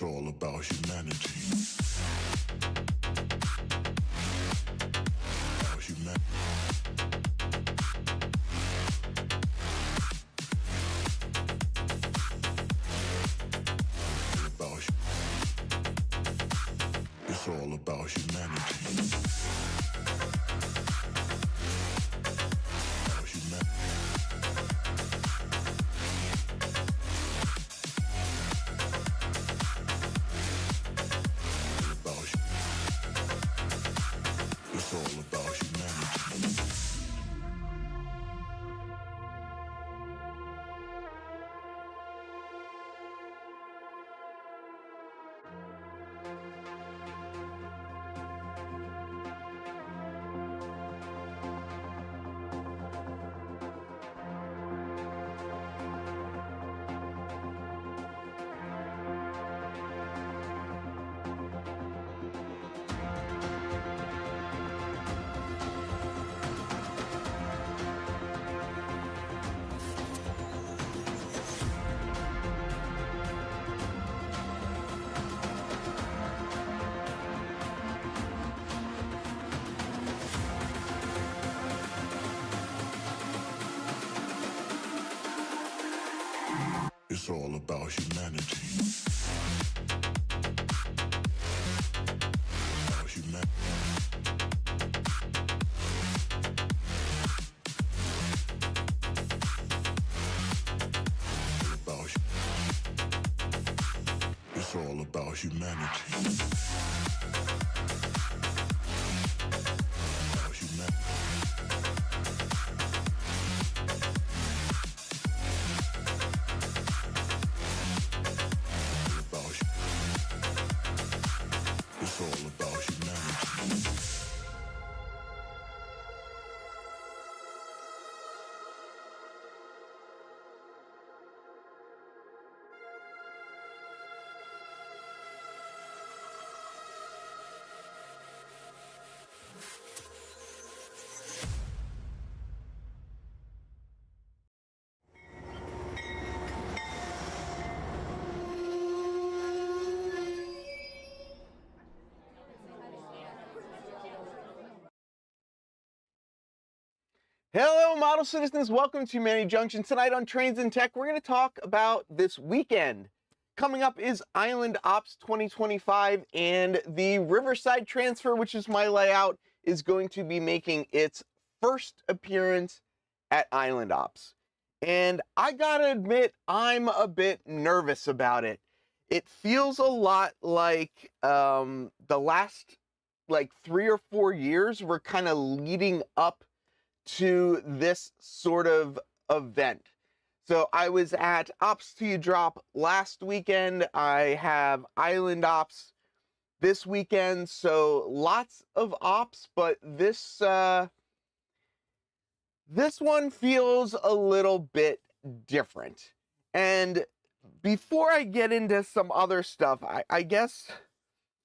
It's all about humanity. About humanity. It's all about humanity. About humanity. It's all about humanity. It's all about humanity. About humanity. It's all about humanity. About humanity. It's all about humanity. Hello, model citizens. Welcome to Junction. Tonight on Trains and Tech, we're going to talk about this weekend. Coming up is Island Ops 2025, and the Riverside Transfer, which is my layout, is going to be making its first appearance at Island Ops. And I gotta admit, I'm a bit nervous about it. It feels a lot like the last 3 or 4 years were kind of leading up to this sort of event. So I was at Ops Till You Drop last weekend. I have Island Ops this weekend, so lots of ops, but this one feels a little bit different. And before I get into some other stuff, I guess,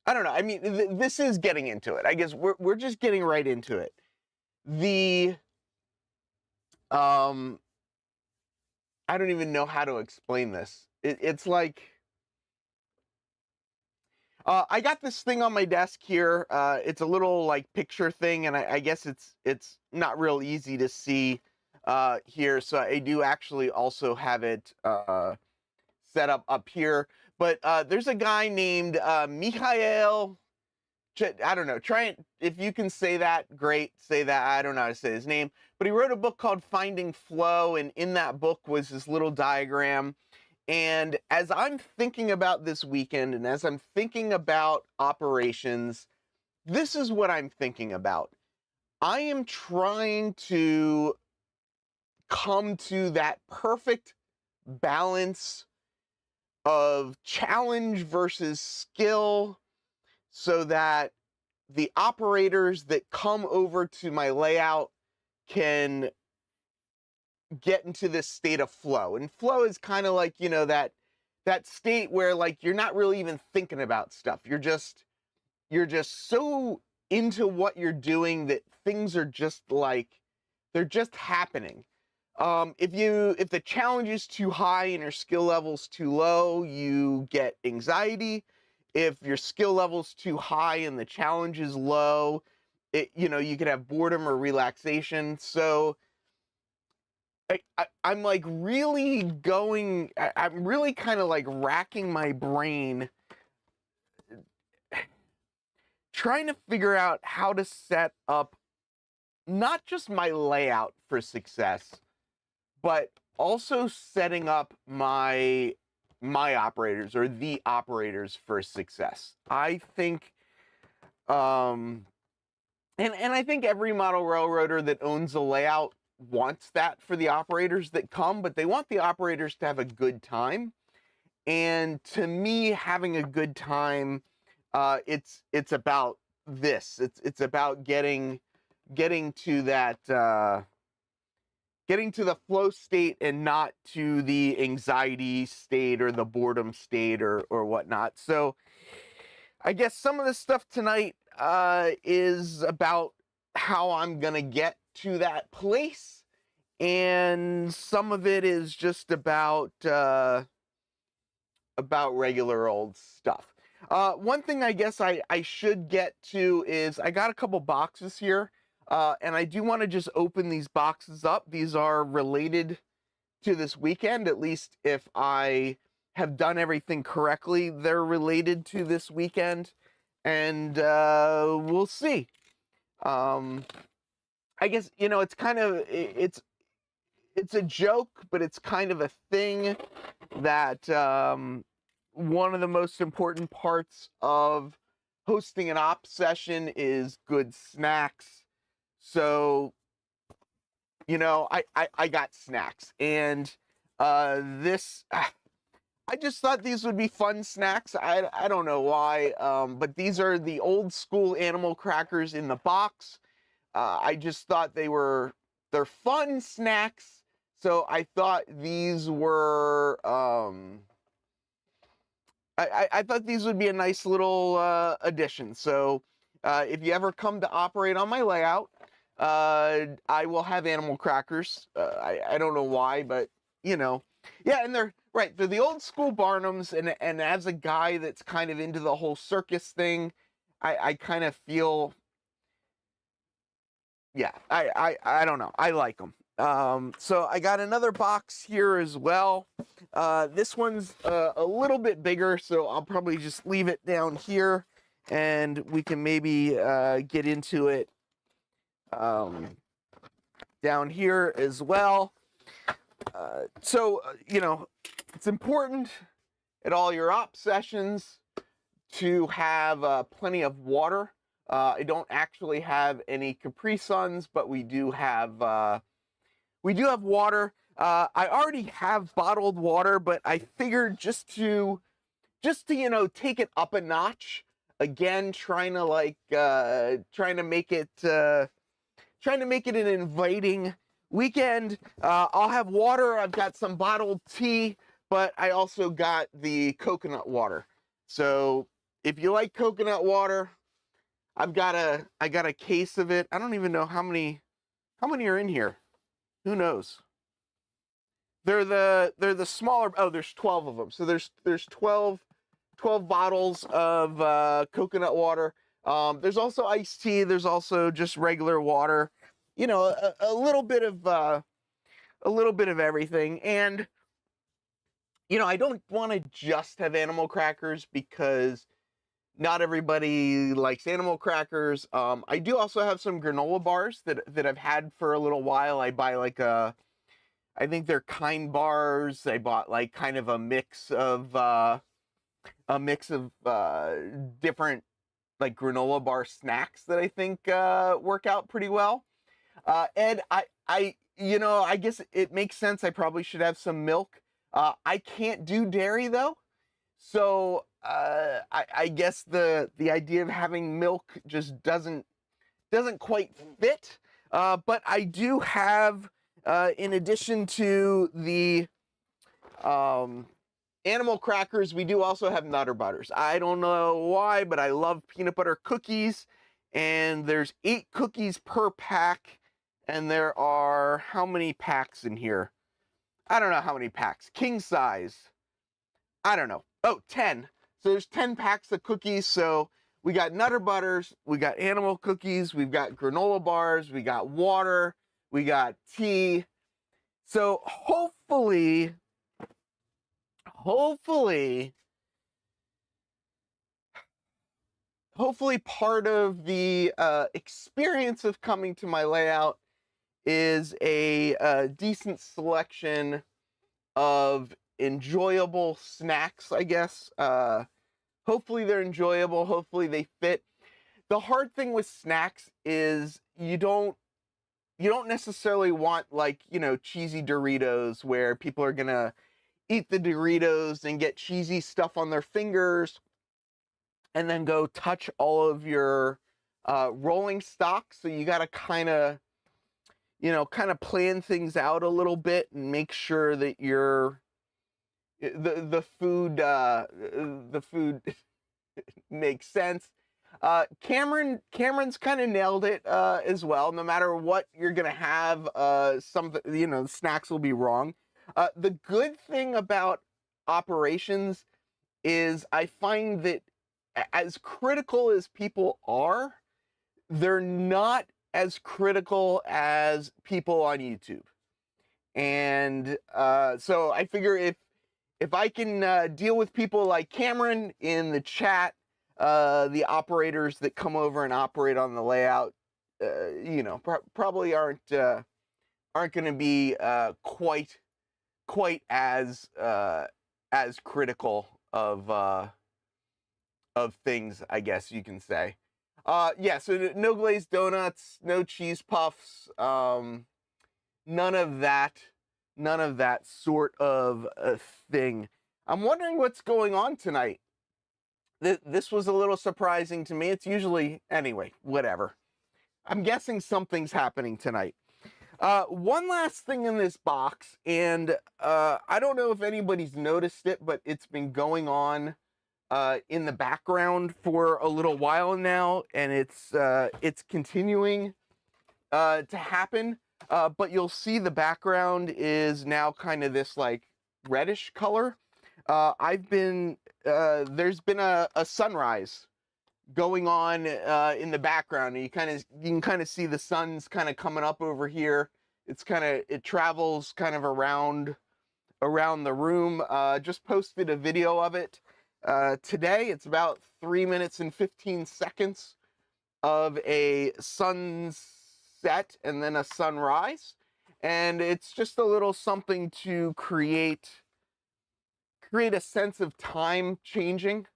I don't know. I mean, this is getting into it. I guess we're just getting right into it. I don't even know how to explain this. It's like, I got this thing on my desk here. It's a little like picture thing, and I guess it's not real easy to see here. So I do actually also have it set up here. But there's a guy named Mikhail. I don't know, try it. If you can say that, great, say that. I don't know how to say his name, but he wrote a book called Finding Flow, and in that book was this little diagram. And as I'm thinking about this weekend, and as I'm thinking about operations, this is what I'm thinking about. I am trying to come to that perfect balance of challenge versus skill, so that the operators that come over to my layout can get into this state of flow. And flow is kind of like, you know, that state where like you're not really even thinking about stuff. You're just so into what you're doing that things are just like, they're just happening. If the challenge is too high and your skill level's too low, you get anxiety. If your skill level's too high and the challenge is low, you could have boredom or relaxation. So I'm like really I'm really kind of like racking my brain trying to figure out how to set up not just my layout for success, but also setting up my operators or the operators for success. I think and I think every model railroader that owns a layout wants that for the operators that come, but they want the operators to have a good time. And to me, having a good time, it's about this. It's about getting to that getting to the flow state and not to the anxiety state or the boredom state or whatnot. So I guess some of the stuff tonight is about how I'm gonna get to that place, and some of it is just about regular old stuff. One thing I guess I should get to is I got a couple boxes here, and I do want to just open these boxes up. These are related to this weekend, at least if I have done everything correctly. They're related to this weekend, and we'll see. I guess it's kind of it's a joke, but it's kind of a thing that one of the most important parts of hosting an op session is good snacks. So, I got snacks, and I just thought these would be fun snacks. I don't know why, but these are the old school animal crackers in the box. I just thought they're fun snacks. So I thought these were, I thought these would be a nice little addition. So if you ever come to operate on my layout, I will have animal crackers. I don't know why, but yeah, and they're right. They're the old school Barnums, and as a guy that's kind of into the whole circus thing, I kind of feel, yeah, I don't know. I like them. So I got another box here as well. This one's a little bit bigger, so I'll probably just leave it down here, and we can maybe get into it down here as well. So it's important at all your op sessions to have plenty of water. I don't actually have any Capri Suns, but we do have water. I already have bottled water, but I figured just to take it up a notch. Again, trying to make it an inviting weekend. I'll have water. I've got some bottled tea, but I also got the coconut water. So if you like coconut water, I got a case of it. I don't even know how many are in here. Who knows? They're the smaller. Oh, there's 12 of them. So there's 12 bottles of coconut water. There's also iced tea. There's also just regular water. A little bit of everything. And I don't want to just have animal crackers because not everybody likes animal crackers. I do also have some granola bars that I've had for a little while. I buy I think they're Kind bars. I bought like kind of a mix of different like granola bar snacks that I think work out pretty well. And I guess it makes sense. I probably should have some milk. I can't do dairy though, so I guess the idea of having milk just doesn't quite fit. But I do have, in addition to the animal crackers, we do also have Nutter Butters. I don't know why, but I love peanut butter cookies, and there's 8 cookies per pack. And there are how many packs in here? I don't know how many packs. King size. I don't know. Oh, 10. So there's 10 packs of cookies. So we got Nutter Butters, we got animal cookies, we've got granola bars, we got water, we got tea. So hopefully part of the experience of coming to my layout is a decent selection of enjoyable snacks, I guess. Hopefully they're enjoyable. Hopefully they fit. The hard thing with snacks is you don't necessarily want, like, you know, cheesy Doritos where people are gonna eat the Doritos and get cheesy stuff on their fingers and then go touch all of your rolling stock. So you got to kind of plan things out a little bit and make sure that the food makes sense. Cameron's kind of nailed it as well. No matter what you're gonna have, some, you know, snacks will be wrong. The good thing about operations is I find that as critical as people are, they're not as critical as people on YouTube. And so I figure if I can deal with people like Cameron in the chat, the operators that come over and operate on the layout, you know, probably aren't going to be quite as critical of things, I guess you can say. Yeah, so no glazed donuts, no cheese puffs, none of that sort of thing. I'm wondering what's going on tonight. This was a little surprising to me. It's usually, anyway, whatever. I'm guessing something's happening tonight. One last thing in this box, and I don't know if anybody's noticed it, but it's been going on in the background for a little while now, and it's continuing to happen. But you'll see the background is now kind of this like reddish color. There's been a sunrise going on in the background, and you can kind of see the sun's kind of coming up over here. It travels kind of around the room. Just posted a video of it today. It's about 3 minutes and 15 seconds of a sunset and then a sunrise, and it's just a little something to create a sense of time changing.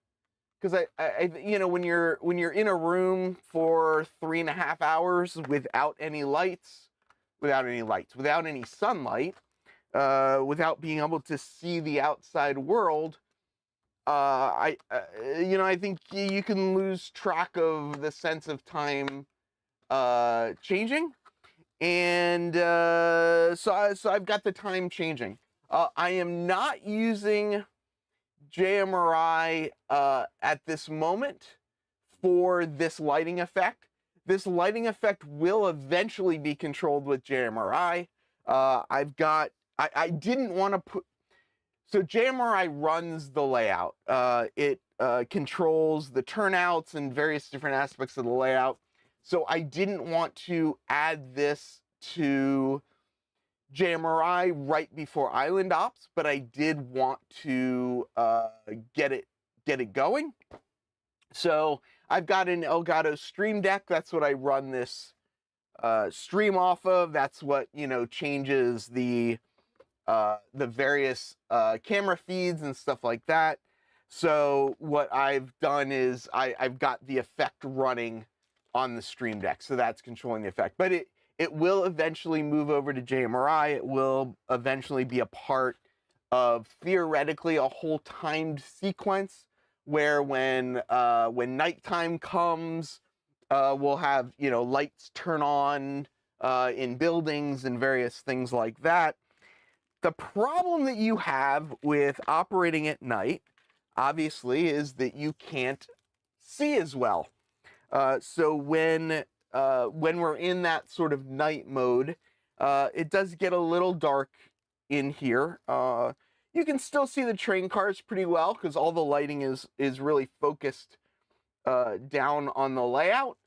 Because I you know, when you're in a room for 3.5 hours without any lights, without any sunlight, without being able to see the outside world, I think you can lose track of the sense of time changing, and so I've got the time changing. I am not using JMRI at this moment for this lighting effect. This lighting effect will eventually be controlled with JMRI. I didn't want to put, so JMRI runs the layout. It controls the turnouts and various different aspects of the layout. So I didn't want to add this to JMRI right before Island Ops, but I did want to get it going. So I've got an Elgato Stream Deck. That's what I run this stream off of. That's what, you know, changes the various camera feeds and stuff like that. So what I've done is I've got the effect running on the Stream Deck, so that's controlling the effect. But it will eventually move over to JMRI. It will eventually be a part of, theoretically, a whole timed sequence where when nighttime comes, we'll have, you know, lights turn on in buildings and various things like that. The problem that you have with operating at night, obviously, is that you can't see as well. So when when we're in that sort of night mode, it does get a little dark in here. You can still see the train cars pretty well because all the lighting is really focused down on the layout.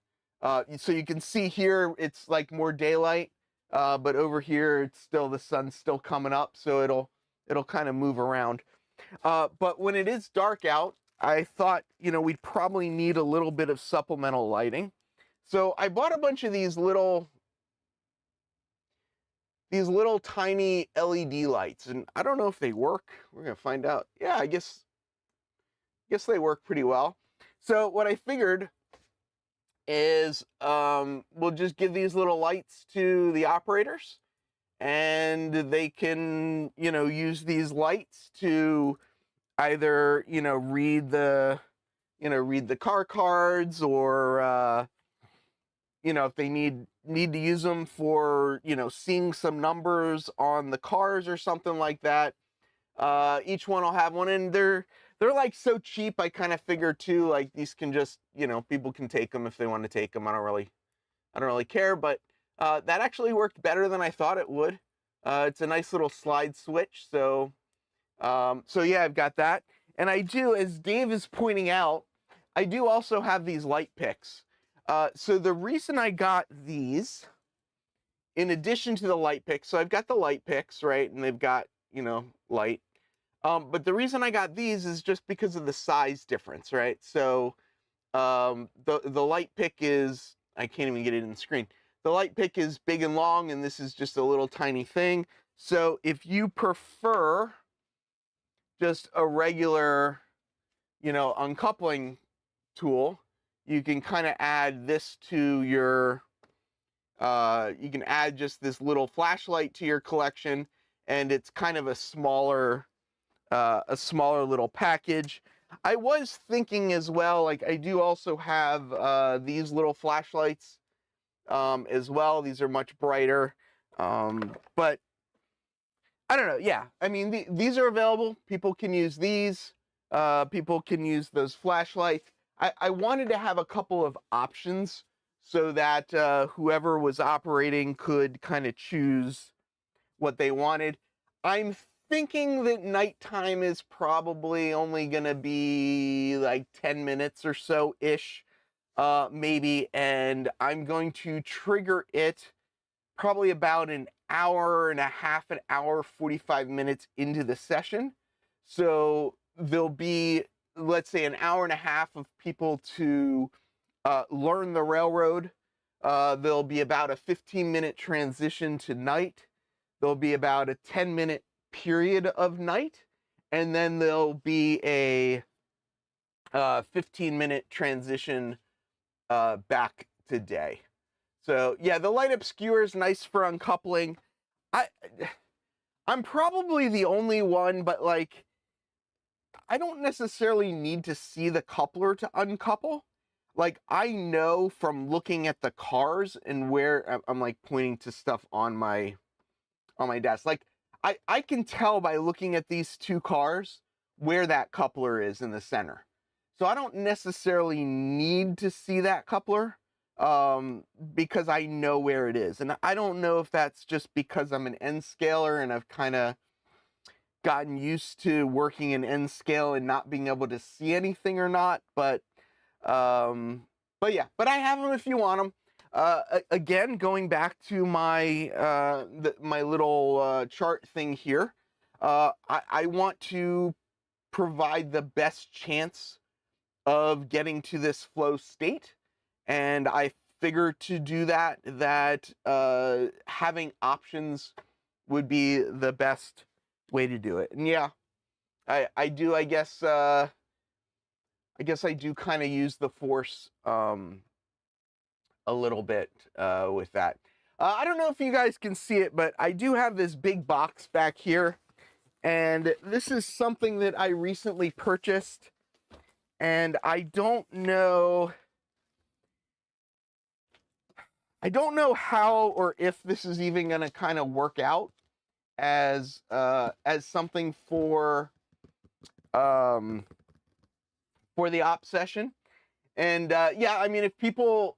So you can see here it's like more daylight, but over here it's still, the sun's still coming up, so it'll kind of move around. But when it is dark out, I thought, we'd probably need a little bit of supplemental lighting. So I bought a bunch of these little tiny LED lights, and I don't know if they work. We're gonna find out. Yeah, I guess they work pretty well. So what I figured is we'll just give these little lights to the operators, and they can, use these lights to either, read the car cards, or if they need to use them for, seeing some numbers on the cars or something like that. Each one will have one, and they're like so cheap. I kind of figure too, like these can just, people can take them if they want to take them. I don't really care, but that actually worked better than I thought it would. It's a nice little slide switch. So yeah, I've got that. And I do, as Dave is pointing out, I do also have these light picks. So the reason I got these, in addition to the light picks, so I've got the light picks, right? And they've got, light. But the reason I got these is just because of the size difference, right? So the light pick is, I can't even get it in the screen. The light pick is big and long, and this is just a little tiny thing. So if you prefer just a regular, uncoupling tool, you can kind of add this to your, you can add just this little flashlight to your collection, and it's kind of a smaller little package. I was thinking as well, like I do also have these little flashlights as well. These are much brighter, but I don't know. Yeah, I mean, these are available. People can use these. People can use those flashlights. I wanted to have a couple of options so that whoever was operating could kind of choose what they wanted. I'm thinking that nighttime is probably only going to be like 10 minutes or so-ish, maybe, and I'm going to trigger it probably about an hour and a half, an hour, 45 minutes into the session. So there'll be, let's say, an hour and a half of people to learn the railroad. There'll be about a 15-minute transition to night. There'll be about a 10-minute period of night, and then there'll be a 15-minute transition back to day. So yeah, the light obscure is nice for uncoupling. I'm probably the only one, but like, I don't necessarily need to see the coupler to uncouple. Like, I know from looking at the cars and where I'm like pointing to stuff on my desk. Like, I can tell by looking at these two cars where that coupler is in the center. So I don't necessarily need to see that coupler because I know where it is. And I don't know if that's just because I'm an N scaler and I've kind of gotten used to working in N scale and not being able to see anything or not, but yeah, but I have them if you want them. Again, going back to my my little chart thing here, I want to provide the best chance of getting to this flow state, and I figured to do that having options would be the best way to do it. And yeah, I do, I guess I do kind of use the force a little bit with that. I don't know if you guys can see it, but I do have this big box back here, and this is something that I recently purchased, and I don't know how or if this is even going to kind of work out as something for the op session. And yeah, I mean, if people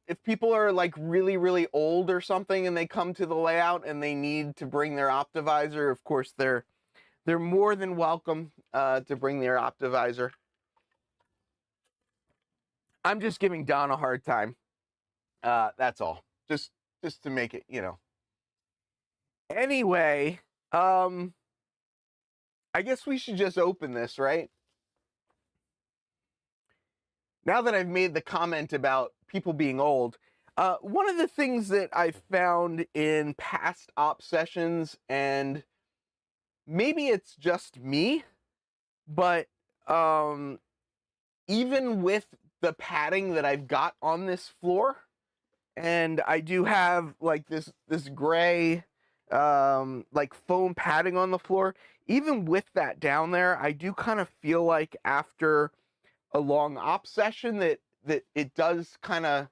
are like really old or something and they come to the layout and they need to bring their Optivisor, of course they're more than welcome to bring their Optivisor. I'm just giving Don a hard time. That's all. Just to make it, you know. Anyway, I guess we should just open this, right? Now that I've made the comment about people being old, one of the things that I've found in past op sessions, and maybe it's just me, but even with the padding that I've got on this floor, and I do have like this gray like foam padding on the floor, even with that down there, I do kind of feel like after a long op session that it does kind of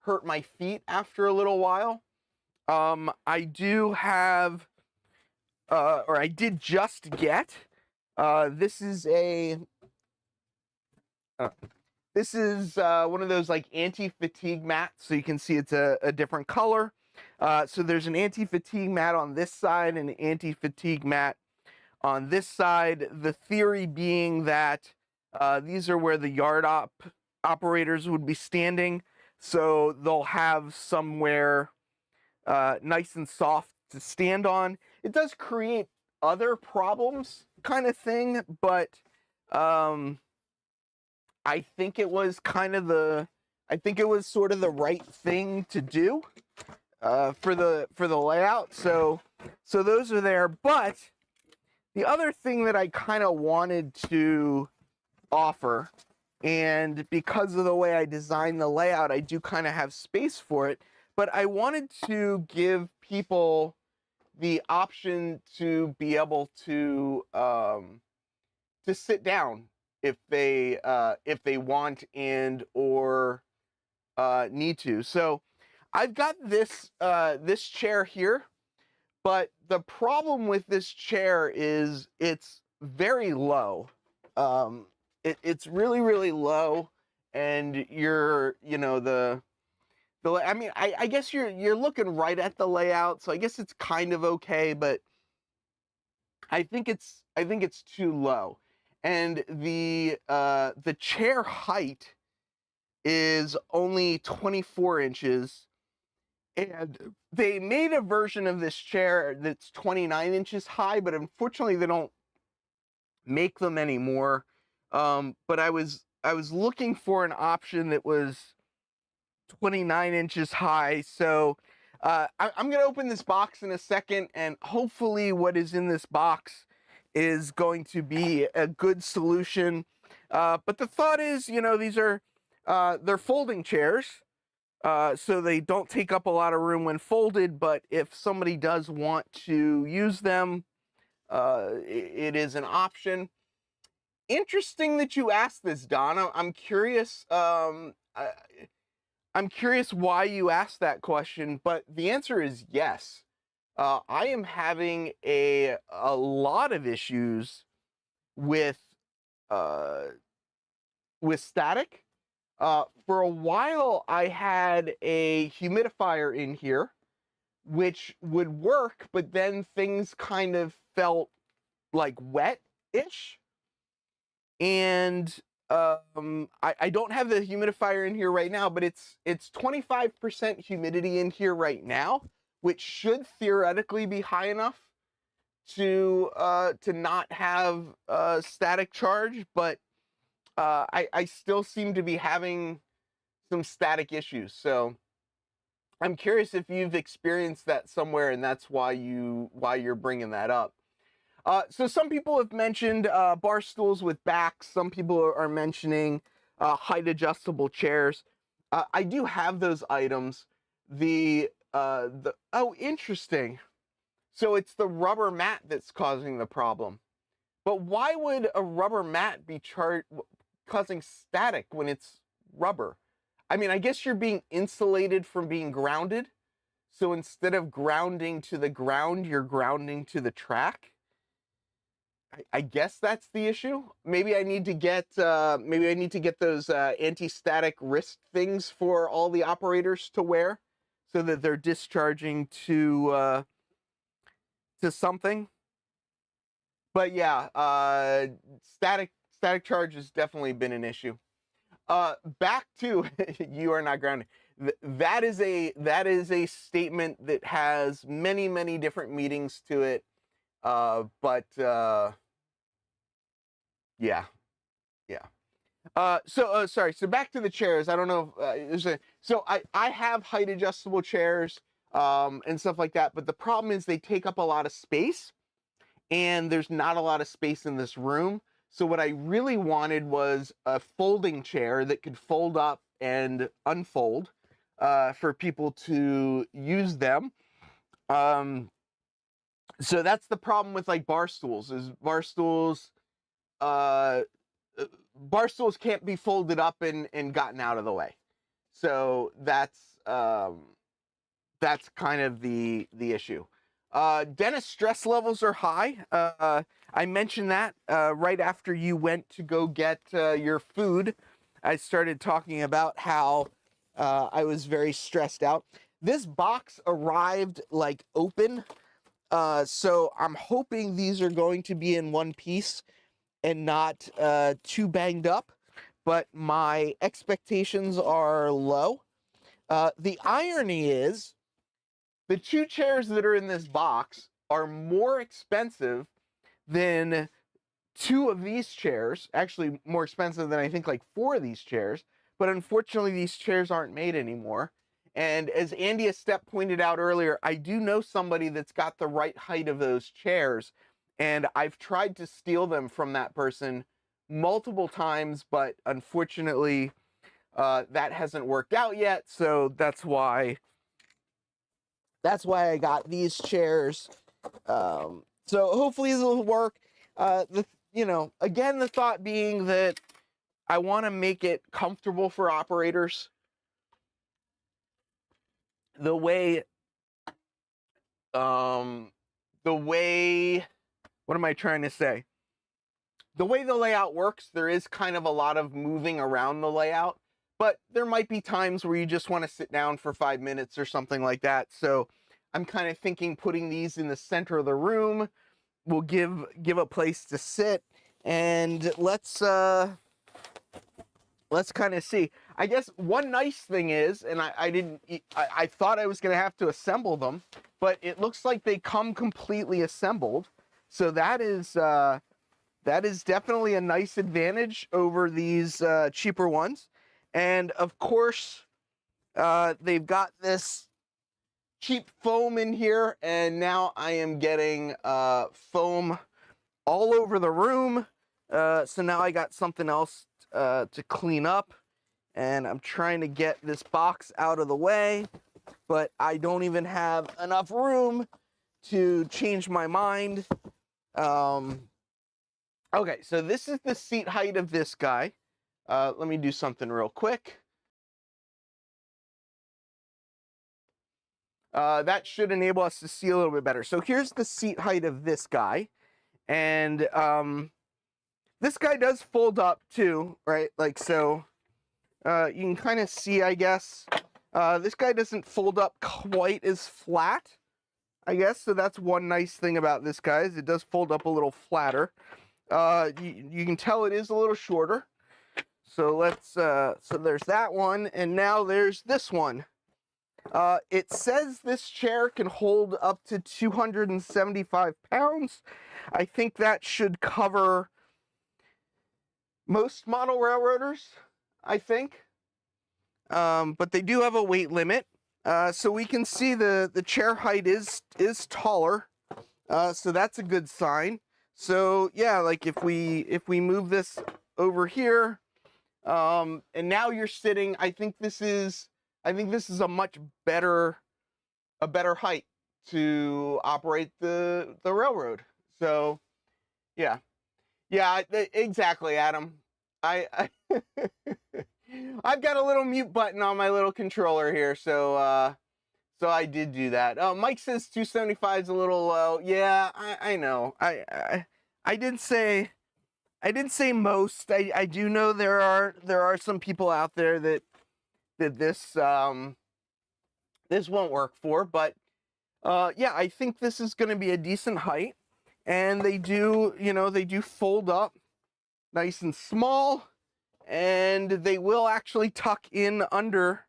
hurt my feet after a little while. I do have or I did just get this is a this is one of those like anti-fatigue mats, so you can see it's a different color. So there's an anti-fatigue mat on this side and an anti-fatigue mat on this side. The theory being that these are where the yard operators would be standing, so they'll have somewhere nice and soft to stand on. It does create other problems kind of thing, but I think it was sort of the right thing to do for the layout. So those are there. But the other thing that I kind of wanted to offer, and because of the way I designed the layout, I do kind of have space for it, but I wanted to give people the option to be able to sit down if they want and or need to. So I've got this this chair here, but the problem with this chair is it's very low. It's really low, and you're, you know, I mean, I guess you're looking right at the layout, so I guess it's kind of okay, but I think it's too low. And the chair height is only 24 inches, and they made a version of this chair that's 29 inches high, but unfortunately they don't make them anymore. But I was looking for an option that was 29 inches high. So I'm going to open this box in a second, and hopefully what is in this box is going to be a good solution. But the thought is, you know, these are they're folding chairs, so they don't take up a lot of room when folded, but if somebody does want to use them, it is an option. Interesting that you asked this, Donna. I'm curious. I'm curious why you asked that question, but the answer is yes. I am having a lot of issues with static. For a while, I had a humidifier in here, which would work, but then things kind of felt like wet-ish. And I don't have the humidifier in here right now, but it's 25% humidity in here right now, which should theoretically be high enough to not have static charge, but I still seem to be having some static issues. So I'm curious if you've experienced that somewhere, and that's why you're bringing that up. So some people have mentioned bar stools with backs. Some people are mentioning height adjustable chairs. I do have those items. Oh, interesting. So it's the rubber mat that's causing the problem. But why would a rubber mat be causing static when it's rubber? I mean, I guess you're being insulated from being grounded. So instead of grounding to the ground, you're grounding to the track. I guess that's the issue. Maybe I need to get those anti-static wrist things for all the operators to wear, so that they're discharging to something. But yeah, static charge has definitely been an issue. Back to you are not grounded. That is a statement that has many different meanings to it. But yeah. Sorry. So back to the chairs. I don't know. So I have height adjustable chairs and stuff like that. But the problem is they take up a lot of space, and there's not a lot of space in this room. So what I really wanted was a folding chair that could fold up and unfold for people to use them. So that's the problem with like bar stools. Is uh, bar stools can't be folded up and gotten out of the way. So that's kind of the issue. Dentist stress levels are high. I mentioned that right after you went to go get your food. I started talking about how I was very stressed out. This box arrived like open, so I'm hoping these are going to be in one piece and not too banged up, but my expectations are low. The irony is, the 2 chairs that are in this box are more expensive than 2 of these chairs, actually more expensive than I think like 4 of these chairs, but unfortunately these chairs aren't made anymore. And as Andy Estep pointed out earlier, I do know somebody that's got the right height of those chairs, and I've tried to steal them from that person multiple times, but unfortunately that hasn't worked out yet, so that's why I got these chairs. So hopefully this will work. Again, the thought being that I want to make it comfortable for operators. The way, what am I trying to say? The way the layout works, there is kind of a lot of moving around the layout, but there might be times where you just want to sit down for 5 minutes or something like that. So I'm kind of thinking putting these in the center of the room will give a place to sit, and let's kind of see. I guess one nice thing is, and I thought I was going to have to assemble them, but it looks like they come completely assembled. So that is definitely a nice advantage over these cheaper ones. And of course, they've got this cheap foam in here, and now I am getting foam all over the room. So now I got something else to clean up, and I'm trying to get this box out of the way, but I don't even have enough room to change my mind. Okay, so this is the seat height of this guy. Let me do something real quick. That should enable us to see a little bit better. So here's the seat height of this guy. And this guy does fold up too, right? Like so. You can kind of see, I guess, this guy doesn't fold up quite as flat, I guess. So that's one nice thing about this guy, is it does fold up a little flatter. You can tell it is a little shorter. So let's, so there's that one. And now there's this one. It says this chair can hold up to 275 pounds. I think that should cover most model railroaders, I think. But they do have a weight limit. So we can see the chair height is taller. So that's a good sign. So yeah, like if we move this over here, and now you're sitting, I think this is a much better height to operate the railroad. So yeah, exactly, Adam. I I've got a little mute button on my little controller here, so I did do that. Mike says 275 is a little low. Yeah, I know. I I did say most. I do know there are some people out there that this this won't work for, but yeah, I think this is going to be a decent height, and they do, you know, they do fold up nice and small, and they will actually tuck in under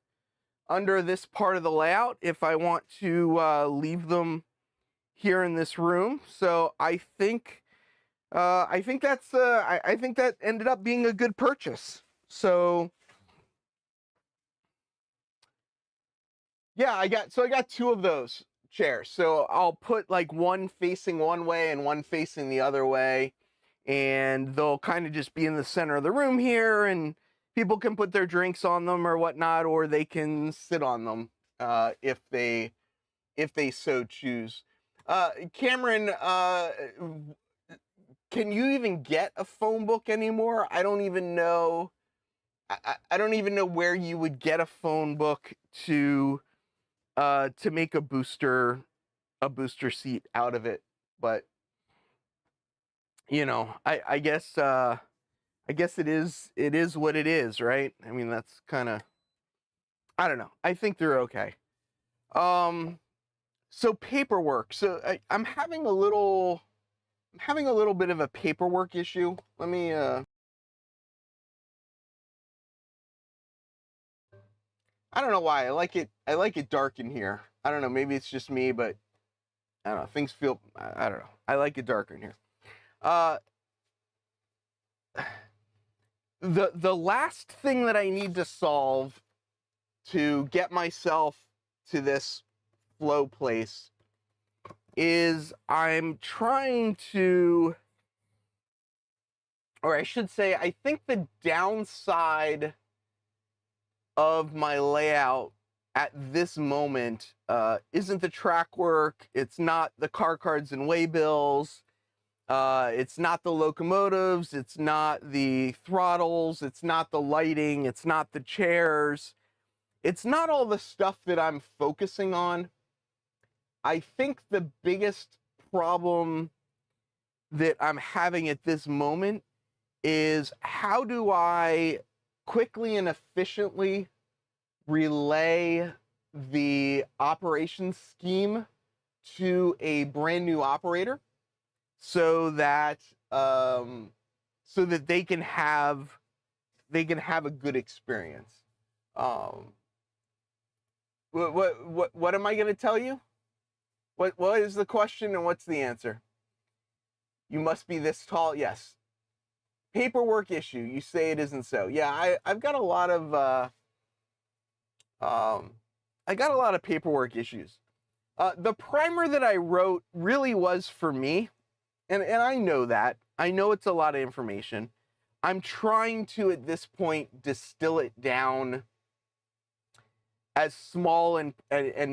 this part of the layout if I want to leave them here in this room. So I think that's I think that ended up being a good purchase. So yeah, I got two of those chairs. So I'll put like one facing one way and one facing the other way, and they'll kind of just be in the center of the room here, and people can put their drinks on them or whatnot, or they can sit on them if they so choose. Cameron, can you even get a phone book anymore? I don't even know. I don't even know where you would get a phone book to make a booster seat out of it. But you know, I guess it is what it is, right? I mean, that's kind of, I don't know. I think they're okay. So paperwork. So I'm having a little bit of a paperwork issue. Let me I don't know why. I like it dark in here. I don't know, maybe it's just me, but I don't know. Things feel, I don't know. I like it darker in here. The last thing that I need to solve to get myself to this flow place is I'm trying to, or I should say, I think the downside of my layout at this moment isn't the track work. It's not the car cards and waybills. It's not the locomotives. It's not the throttles. It's not the lighting. It's not the chairs. It's not all the stuff that I'm focusing on. I think the biggest problem that I'm having at this moment is, how do I quickly and efficiently relay the operations scheme to a brand new operator so that they can have a good experience. What am I going to tell you? What is the question and what's the answer? You must be this tall. Yes. Paperwork issue. You say it isn't so. Yeah, I've got a lot of paperwork issues. The primer that I wrote really was for me, and I know that. I know it's a lot of information. I'm trying to, at this point, distill it down as small and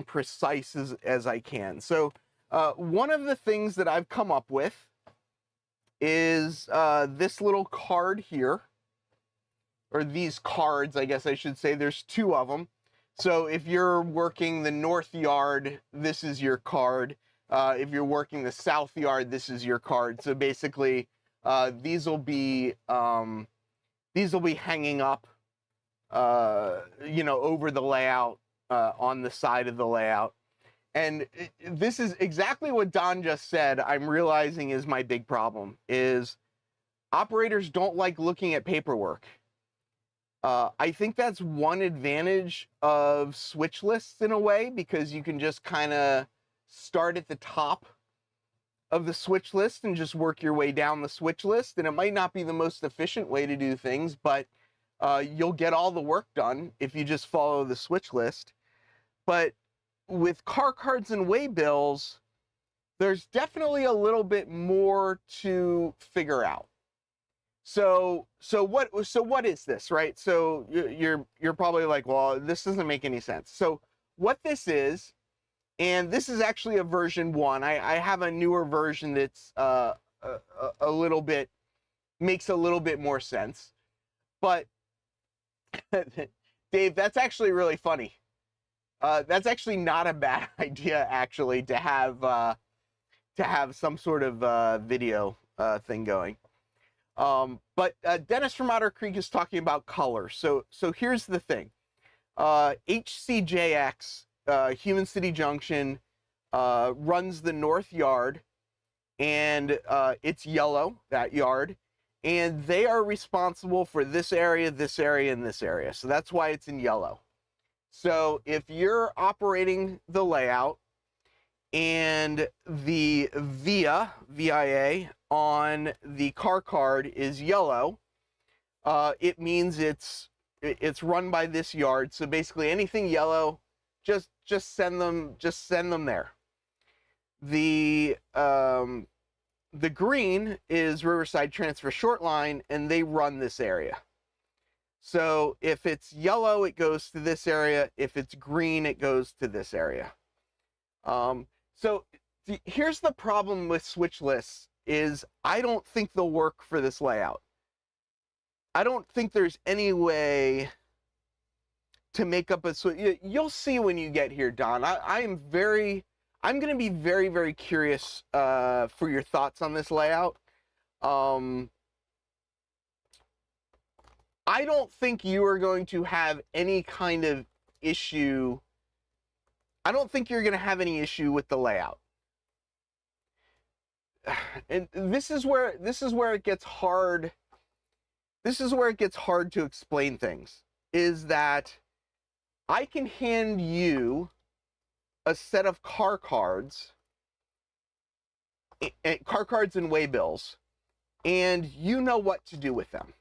precise as I can. So one of the things that I've come up with is this little card here, or these cards, I guess I should say. There's two of them. So if you're working the north yard, this is your card. If you're working the south yard, this is your card. So basically, these will be hanging up, you know, over the layout, on the side of the layout. And this is exactly what Don just said. I'm realizing is my big problem is operators don't like looking at paperwork. I think that's one advantage of switch lists in a way, because you can just kind of start at the top of the switch list and just work your way down the switch list. And it might not be the most efficient way to do things, but you'll get all the work done if you just follow the switch list. But with car cards and waybills, there's definitely a little bit more to figure out. So what is this, right? So you're probably like, well, this doesn't make any sense. So what this is, and this is actually a version 1. I have a newer version that's a little bit, makes a little bit more sense. But Dave, that's actually really funny. That's actually not a bad idea, actually, to have some sort of video thing going. But Dennis from Otter Creek is talking about color. So here's the thing. HCJX, Human City Junction, runs the north yard, and it's yellow, that yard, and they are responsible for this area, and this area. So that's why it's in yellow. So if you're operating the layout and the VIA on the car card is yellow, it means it's run by this yard. So basically anything yellow, just send them there. The green is Riverside Transfer Short Line, and they run this area. So if it's yellow, it goes to this area. If it's green, it goes to this area. So here's the problem with switch lists is I don't think they'll work for this layout. I don't think there's any way to make up a switch. You'll see when you get here, Don. I'm going to be very, very curious for your thoughts on this layout. I don't think you are going to have any kind of issue. I don't think you're going to have any issue with the layout. And this is where it gets hard. This is where it gets hard to explain things, is that I can hand you a set of car cards and waybills, and you know what to do with them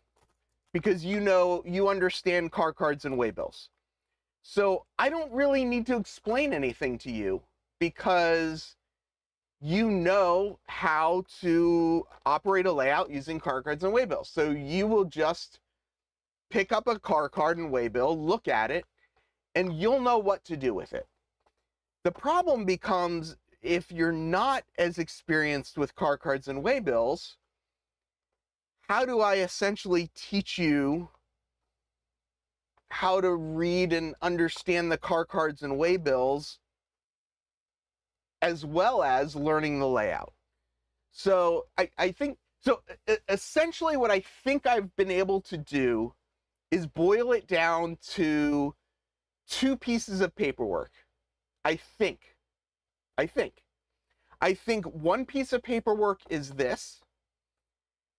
because you understand car cards and waybills. So I don't really need to explain anything to you because you know how to operate a layout using car cards and waybills. So you will just pick up a car card and waybill, look at it, and you'll know what to do with it. The problem becomes if you're not as experienced with car cards and waybills, how do I essentially teach you how to read and understand the car cards and waybills as well as learning the layout? So I think, so essentially what I think I've been able to do is boil it down to 2 pieces of paperwork. I think one piece of paperwork is this,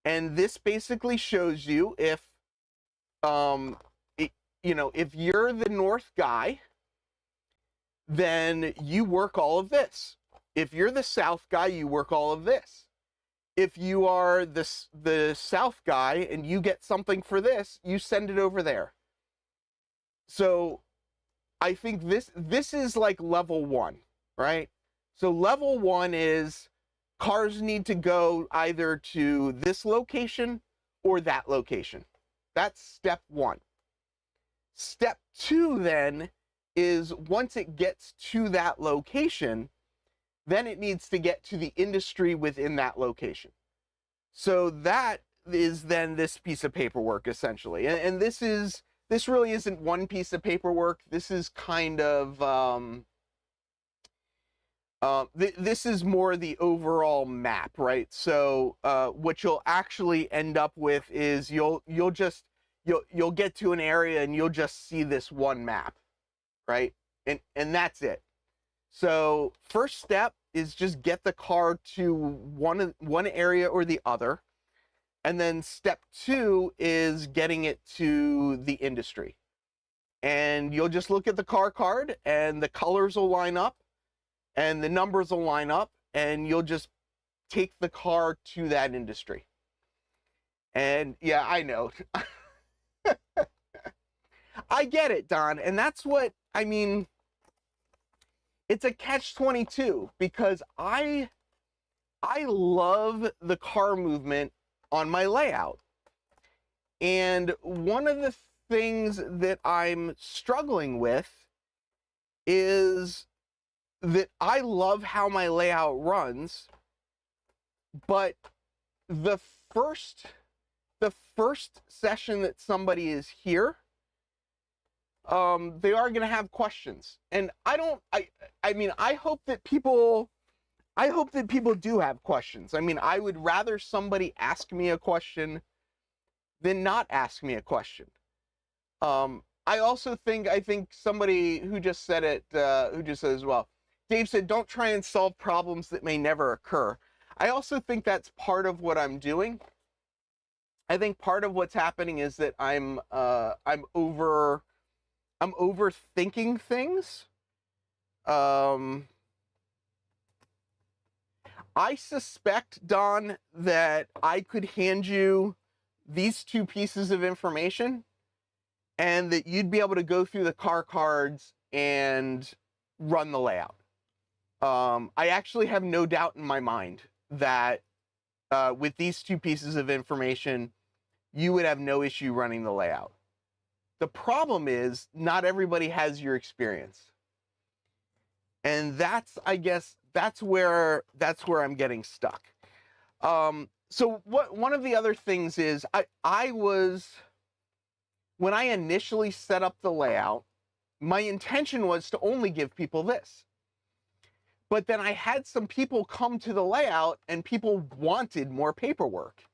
and this basically shows you if, if you're the north guy, then you work all of this. If you're the south guy, you work all of this. If you are the south guy and you get something for this, you send it over there. So I think this is like level 1, right? So level 1 is cars need to go either to this location or that location. That's step 1. Step 2 then is once it gets to that location, then it needs to get to the industry within that location. So that is then this piece of paperwork essentially. And this really isn't one piece of paperwork. This is kind of, this is more the overall map, right? So what you'll actually end up with is you'll get to an area and you'll just see this one map, right? And that's it. So first step is just get the car to one area or the other. And then step 2 is getting it to the industry. And you'll just look at the car card and the colors will line up and the numbers will line up and you'll just take the car to that industry. And yeah, I know. I get it, Don. And that's what, I mean, it's a catch-22 because I love the car movement on my layout. And one of the things that I'm struggling with is that I love how my layout runs, but the first session that somebody is here, they are going to have questions. And I mean, I hope that people I hope that people do have questions. I mean, I would rather somebody ask me a question than not ask me a question. I also think, I think somebody who just said it, who just said as well, Dave said, don't try and solve problems that may never occur. I also think that's part of what I'm doing. I think part of what's happening is that I'm overthinking things. I suspect, Don, that I could hand you these two pieces of information and that you'd be able to go through the car cards and run the layout. I actually have no doubt in my mind that with these two pieces of information, you would have no issue running the layout. The problem is not everybody has your experience. And that's, I guess, that's where I'm getting stuck. So one of the other things is I was, when I initially set up the layout, my intention was to only give people this. But then I had some people come to the layout and people wanted more paperwork.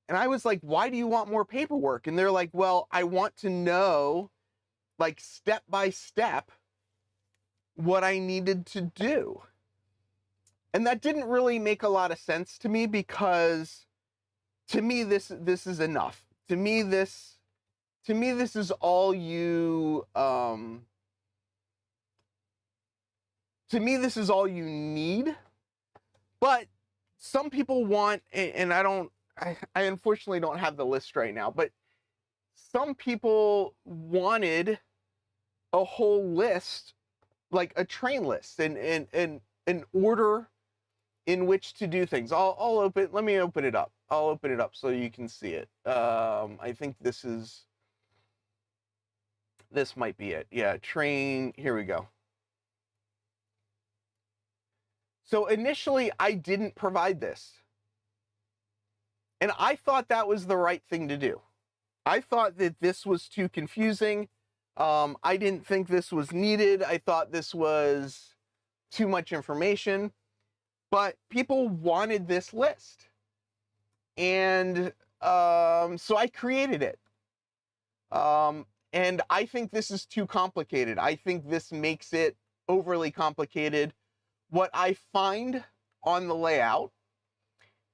And I was like, why do you want more paperwork? And they're like, well, I want to know, like, step by step what I needed to do. And that didn't really make a lot of sense to me, because to me, this is enough. To me, this is all you, to me, this is all you need. But some people want, and I unfortunately don't have the list right now, but some people wanted a whole list, like a train list, and an order in which to do things. Let me open it up. I'll open it up so you can see it. I think this might be it. Yeah, train, here we go. So initially, I didn't provide this. And I thought that was the right thing to do. I thought that this was too confusing. I didn't think this was needed. I thought this was too much information. But people wanted this list. And so I created it. And I think this is too complicated. I think this makes it overly complicated. What I find on the layout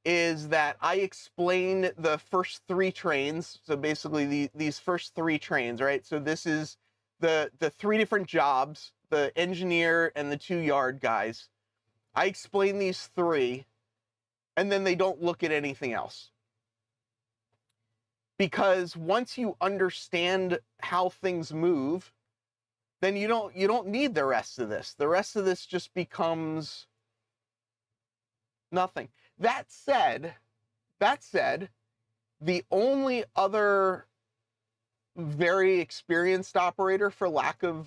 is that I explain the first three trains. So basically these first three trains, right? So this is the three different jobs, the engineer and the 2 yard guys. I explain these three, and then they don't look at anything else. Because once you understand how things move, then you don't need the rest of this. The rest of this just becomes nothing. That said, the only other very experienced operator, for lack of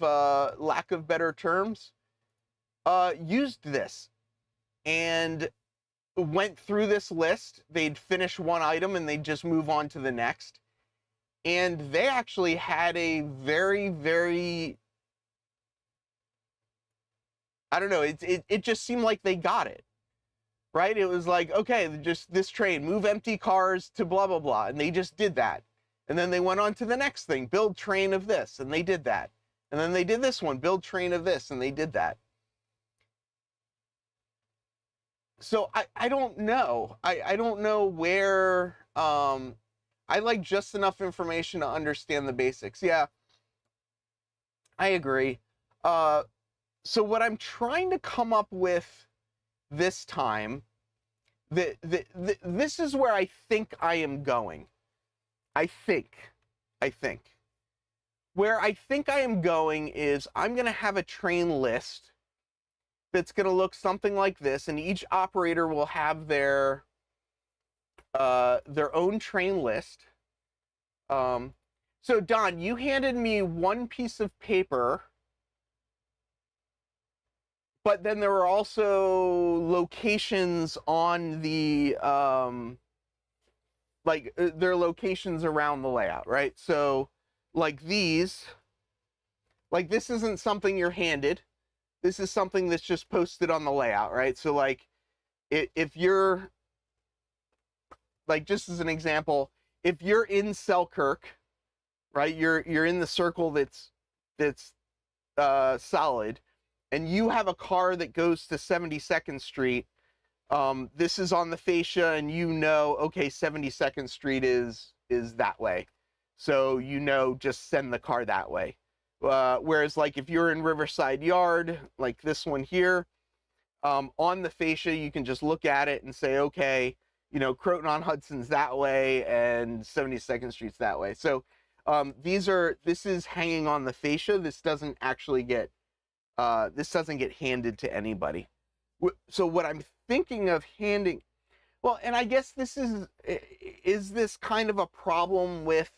better terms, used this and went through this list. They'd finish one item and they'd just move on to the next. And they actually had a very, very, I don't know, it just seemed like they got it, right? It was like, okay, just this train, move empty cars to blah, blah, blah. And they just did that. And then they went on to the next thing, build train of this, and they did that. And then they did this one, build train of this, and they did that. So I don't know. I don't know where, I like just enough information to understand the basics. Yeah, I agree. So what I'm trying to come up with this time, this is where I think I am going. I think. Where I think I am going is I'm going to have a train list that's going to look something like this, and each operator will have their own train list. So Don, you handed me one piece of paper, but then there were also locations on the there are locations around the layout, right? So like these, this isn't something you're handed. This is something that's just posted on the layout, right? So like if you're like, just as an example, if you're in Selkirk, right, you're in the circle that's solid, and you have a car that goes to 72nd Street. This is on the fascia, and you know, okay, 72nd Street is that way, so you know, just send the car that way. Whereas, like, if you're in Riverside Yard, like this one here, on the fascia, you can just look at it and say, okay, you know, Croton on Hudson's that way, and 72nd Street's that way. So this is hanging on the fascia. This doesn't actually get handed to anybody. So what I'm thinking of handing, well, and I guess this is this kind of a problem with,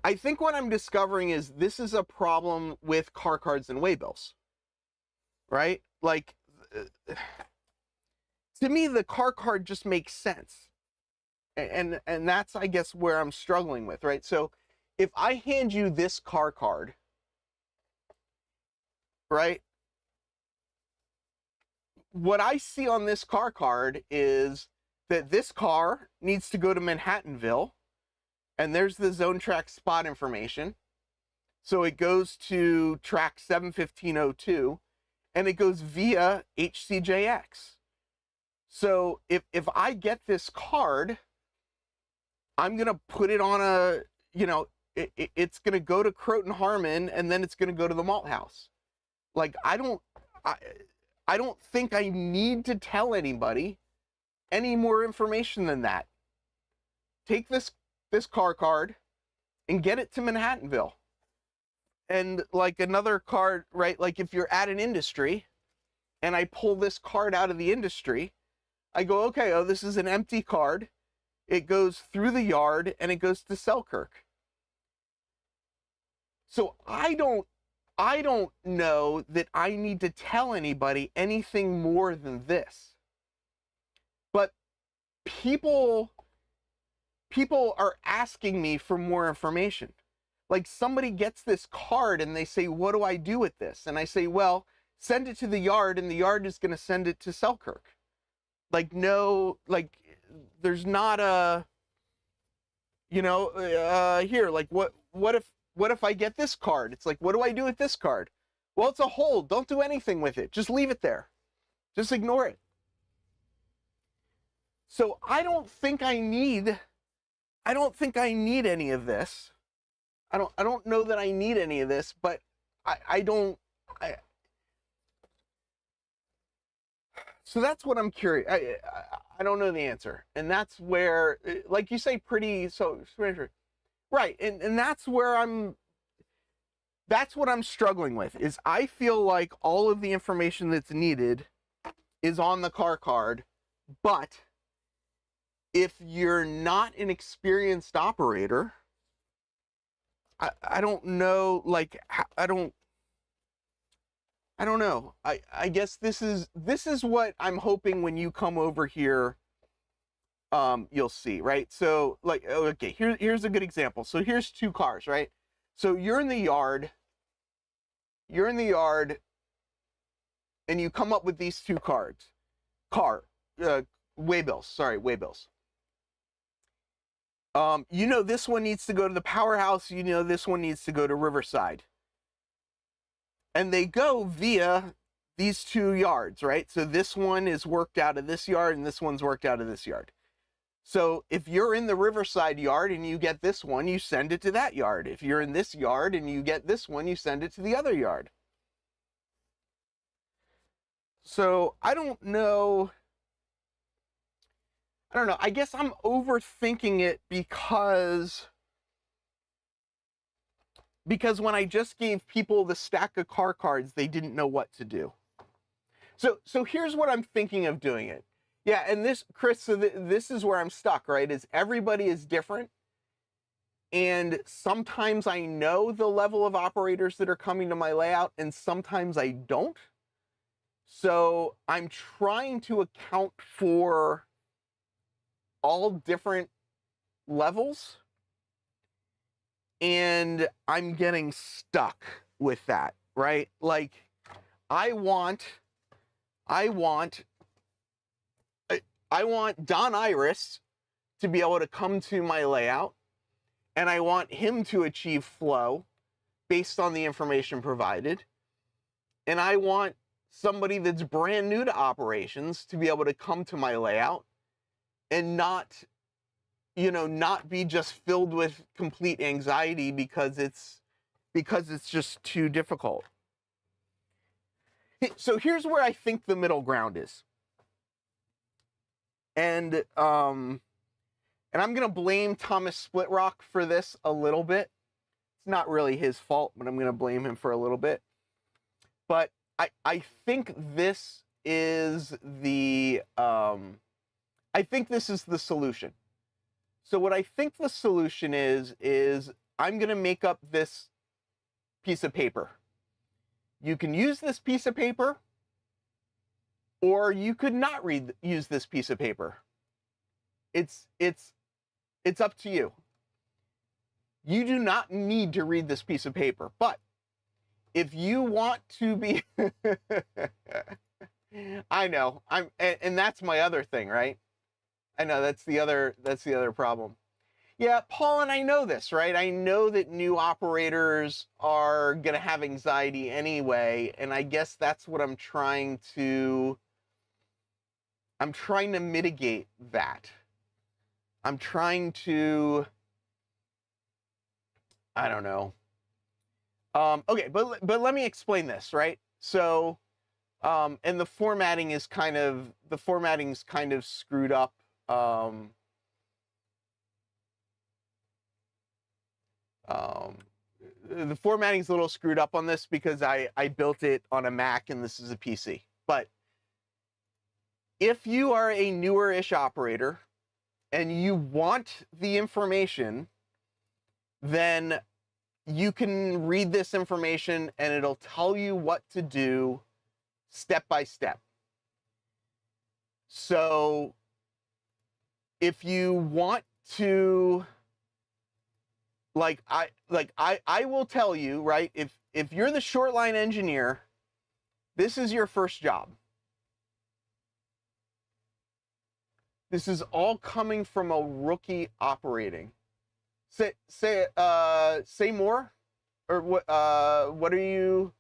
I think what I'm discovering is this is a problem with car cards and waybills, right? Like, to me, the car card just makes sense. And that's, I guess, where I'm struggling with, right? So if I hand you this car card, right, what I see on this car card is that this car needs to go to Manhattanville, and there's the zone track spot information. So it goes to track 71502, and it goes via HCJX. So if I get this card, I'm going to put it on a, you know, it's going to go to Croton Harmon, and then it's going to go to the malt house. Like, I don't think I need to tell anybody any more information than that. Take this car card and get it to Manhattanville. And like another card, right? Like if you're at an industry and I pull this card out of the industry, I go, okay, oh, this is an empty card. It goes through the yard and it goes to Selkirk. So I don't know that I need to tell anybody anything more than this. But people are asking me for more information. Like, somebody gets this card and they say, what do I do with this? And I say, well, send it to the yard, and the yard is going to send it to Selkirk. Like, no, like, there's not a, you know, here, like, what if I get this card? It's like, what do I do with this card? Well, it's a hold. Don't do anything with it. Just leave it there. Just ignore it. So I don't think I need any of this. I don't know that I need any of this, but so that's what I'm curious. I don't know the answer. And that's where, like you say, right. And that's where that's what I'm struggling with, is I feel like all of the information that's needed is on the car card, but if you're not an experienced operator, I don't know, like, I don't know. I guess this is what I'm hoping when you come over here, you'll see, right? So, like, okay, here's a good example. So here's two cars, right? So you're in the yard, and you come up with these two cards. Waybills. You know, this one needs to go to the powerhouse, you know, this one needs to go to Riverside. And they go via these two yards, right? So this one is worked out of this yard, and this one's worked out of this yard. So if you're in the Riverside yard and you get this one, you send it to that yard. If you're in this yard and you get this one, you send it to the other yard. So I don't know. I guess I'm overthinking it because when I just gave people the stack of car cards, they didn't know what to do. So here's what I'm thinking of doing it. Yeah, and this, Chris, so this is where I'm stuck, right? Is everybody is different. And sometimes I know the level of operators that are coming to my layout, and sometimes I don't. So I'm trying to account for all different levels, and I'm getting stuck with that, right? Like, I want I want Don Iris to be able to come to my layout, and I want him to achieve flow based on the information provided. And I want somebody that's brand new to operations to be able to come to my layout and not, not be just filled with complete anxiety because it's just too difficult. So here's where I think the middle ground is. And I'm going to blame Thomas Splitrock for this a little bit. It's not really his fault, but I'm going to blame him for a little bit. But I think this is the solution. So what I think the solution is I'm going to make up this piece of paper. You can use this piece of paper, or you could not use this piece of paper. It's up to you. You do not need to read this piece of paper, but if you want to be, I know, and that's my other thing, right? I know that's the other problem. Yeah, Paul and I know this, right? I know that new operators are going to have anxiety anyway, and I guess that's what I'm trying to mitigate that. I'm trying to, I don't know. Okay, but let me explain this, right? So, and the formatting's kind of screwed up. The formatting's a little screwed up on this because I built it on a Mac and this is a PC. But if you are a newer-ish operator and you want the information, then you can read this information and it'll tell you what to do step by step. So if you want to, I will tell you, right, if you're the short line engineer, this is your first job. This is all coming from a rookie operating. Say more, or what are you?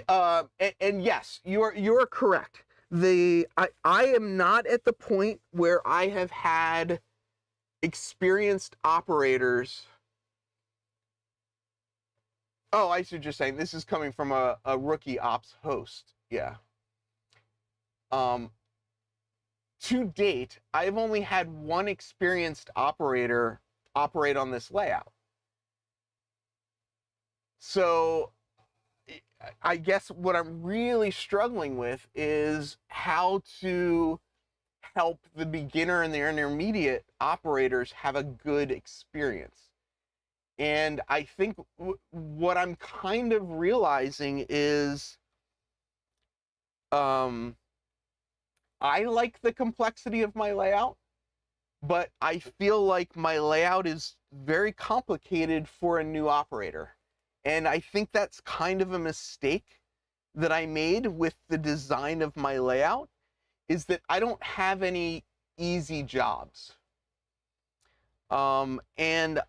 And yes, you're correct. I am not at the point where I have had experienced operators. Oh, I see what you're saying. This is coming from a rookie ops host. Yeah. To date, I've only had one experienced operator operate on this layout. So I guess what I'm really struggling with is how to help the beginner and the intermediate operators have a good experience. And I think what I'm kind of realizing is I like the complexity of my layout, but I feel like my layout is very complicated for a new operator. And I think that's kind of a mistake that I made with the design of my layout, is that I don't have any easy jobs. And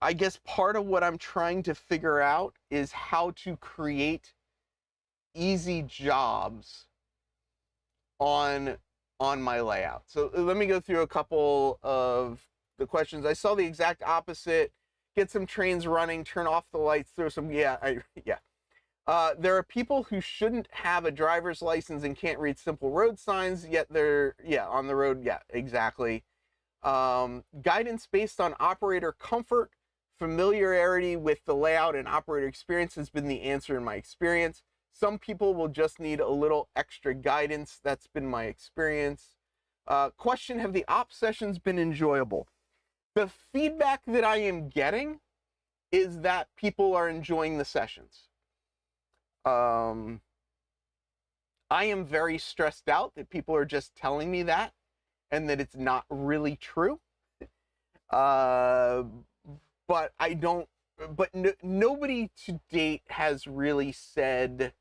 I guess part of what I'm trying to figure out is how to create easy jobs on my layout. So let me go through a couple of the questions. I saw the exact opposite. Get some trains running, turn off the lights, throw some, yeah. There are people who shouldn't have a driver's license and can't read simple road signs, yet they're, on the road, exactly. Guidance based on operator comfort, familiarity with the layout and operator experience has been the answer in my experience. Some people will just need a little extra guidance. That's been my experience. Question, have the op sessions been enjoyable? The feedback that I am getting is that people are enjoying the sessions. I am very stressed out that people are just telling me that and that it's not really true. But I don't, but nobody to date has really said,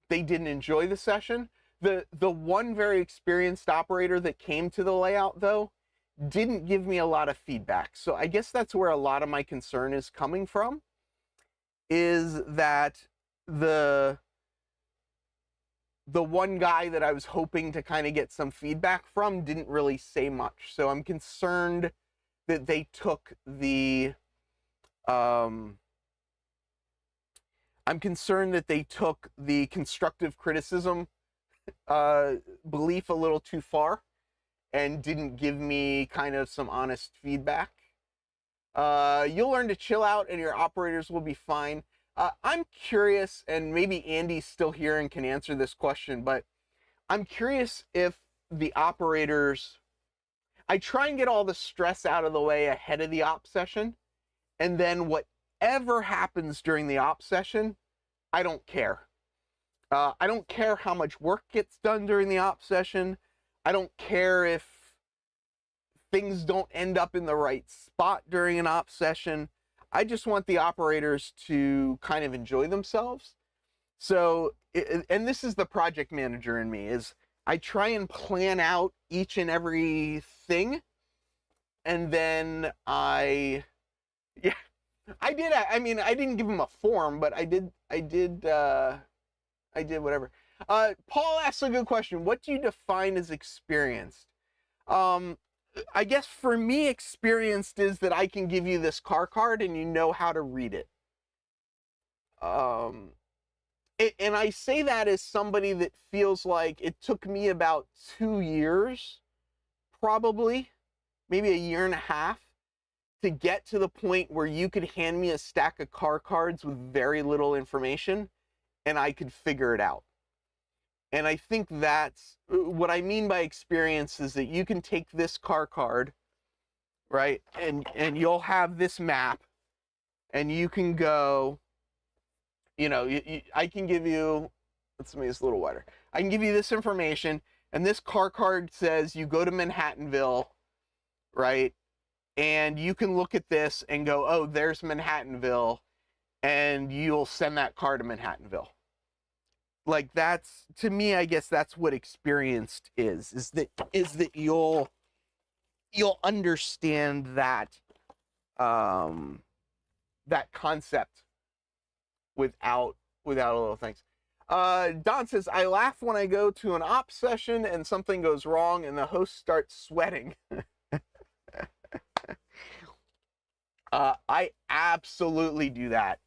they didn't enjoy the session. The one very experienced operator that came to the layout, though, didn't give me a lot of feedback. So I guess that's where a lot of my concern is coming from, is that the one guy that I was hoping to kind of get some feedback from didn't really say much. So I'm concerned that they took the constructive criticism belief a little too far and didn't give me kind of some honest feedback. You'll learn to chill out and your operators will be fine. I'm curious, and maybe Andy's still here and can answer this question, but I'm curious if the operators, I try and get all the stress out of the way ahead of the op session, and then whatever happens during the op session, I don't care. I don't care how much work gets done during the op session. I don't care if things don't end up in the right spot during an op session. I just want the operators to kind of enjoy themselves. So, and this is the project manager in me, is I try and plan out each and every thing. And then I didn't give him a form, but I did whatever. Paul asks a good question. What do you define as experienced? I guess for me, experienced is that I can give you this car card and you know how to read it. And I say that as somebody that feels like it took me about 2 years, probably, maybe a year and a half, to get to the point where you could hand me a stack of car cards with very little information and I could figure it out. And I think that's what I mean by experience, is that you can take this car card, right? And you'll have this map and you can go, I can give you, let's make this a little wider. I can give you this information, and this car card says you go to Manhattanville, right? And you can look at this and go, oh, there's Manhattanville, and you'll send that car to Manhattanville. Like, that's, to me, I guess that's what experienced is that you'll understand that that concept without a little things. Don says, I laugh when I go to an op session and something goes wrong and the host starts sweating. I absolutely do that.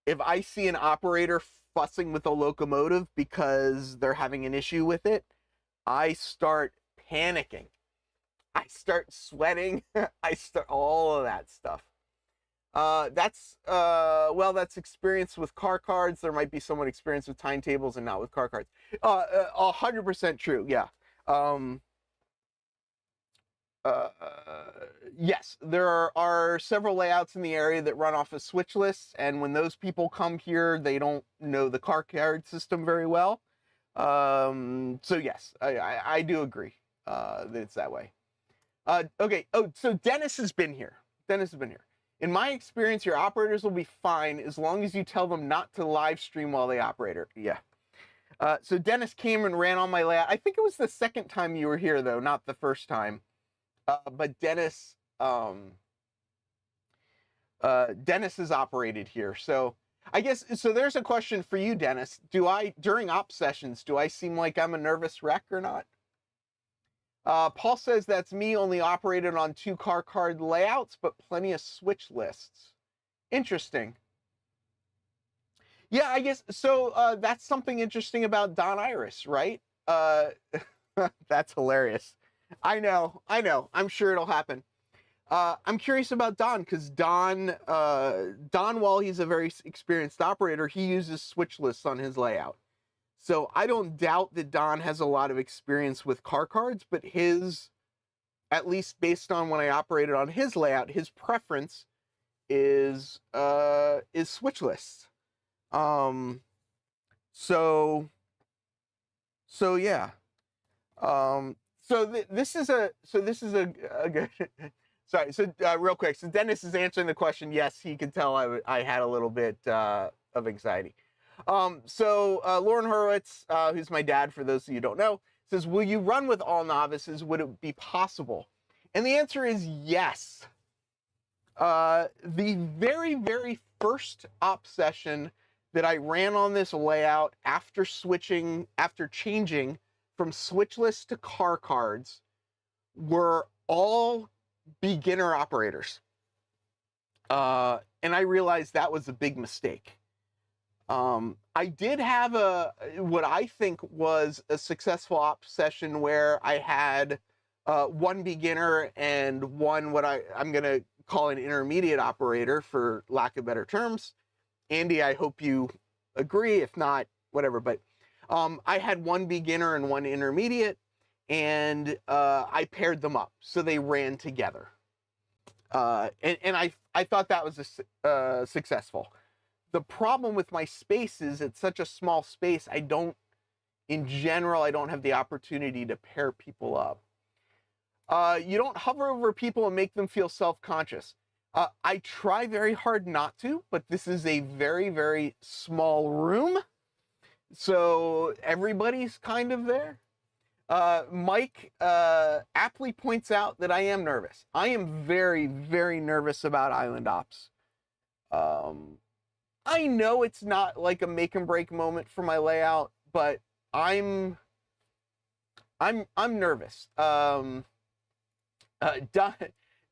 If I see an operator fussing with a locomotive because they're having an issue with it, I start panicking. I start sweating. I start all of that stuff. That's experience with car cards. There might be someone experienced with timetables and not with car cards. 100% true. Yeah. Yes, there are several layouts in the area that run off of switch lists, and when those people come here, they don't know the car card system very well. So yes, I do agree that it's that way. Okay. Oh, so Dennis has been here. In my experience, your operators will be fine as long as you tell them not to live stream while they operate. Yeah. So Dennis came and ran on my layout. I think it was the second time you were here, though, not the first time. But Dennis has operated here. So I guess, so there's a question for you, Dennis. During op sessions, do I seem like I'm a nervous wreck or not? Paul says that's me, only operated on 2 car card layouts, but plenty of switch lists. Interesting. Yeah, I guess, so that's something interesting about Don Iris, right? That's hilarious. I know. I'm sure it'll happen. I'm curious about Don, because Don, while he's a very experienced operator, he uses switch lists on his layout. So I don't doubt that Don has a lot of experience with car cards, but his, at least based on when I operated on his layout, his preference is switch lists. So yeah. This is a good Sorry. So real quick, so Dennis is answering the question. Yes, he could tell I had a little bit of anxiety. So Lauren Horowitz, who's my dad, for those of you who don't know, says, will you run with all novices? Would it be possible? And the answer is yes. The very, very first op session that I ran on this layout after changing from switchless to car cards were all beginner operators. And I realized that was a big mistake. I did have what I think was a successful op session where I had one beginner and one what I'm going to call an intermediate operator, for lack of better terms. Andy, I hope you agree. If not, whatever. But I had one beginner and one intermediate, and I paired them up so they ran together. And I thought that was successful. The problem with my space is it's such a small space. In general, I don't have the opportunity to pair people up. You don't hover over people and make them feel self-conscious. I try very hard not to, but this is a very, very small room. So everybody's kind of there. Mike aptly points out that I am nervous. I am very, very nervous about island ops. I know it's not like a make and break moment for my layout, but I'm nervous.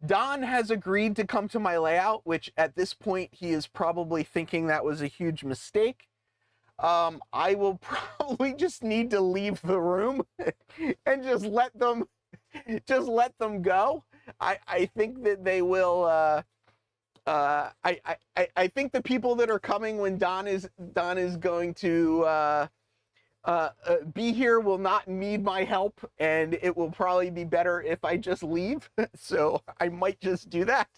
Don has agreed to come to my layout, which at this point he is probably thinking that was a huge mistake. I will probably just need to leave the room and just let them go. I think that they will. I think the people that are coming when Don is going to be here will not need my help, and it will probably be better if I just leave. So I might just do that.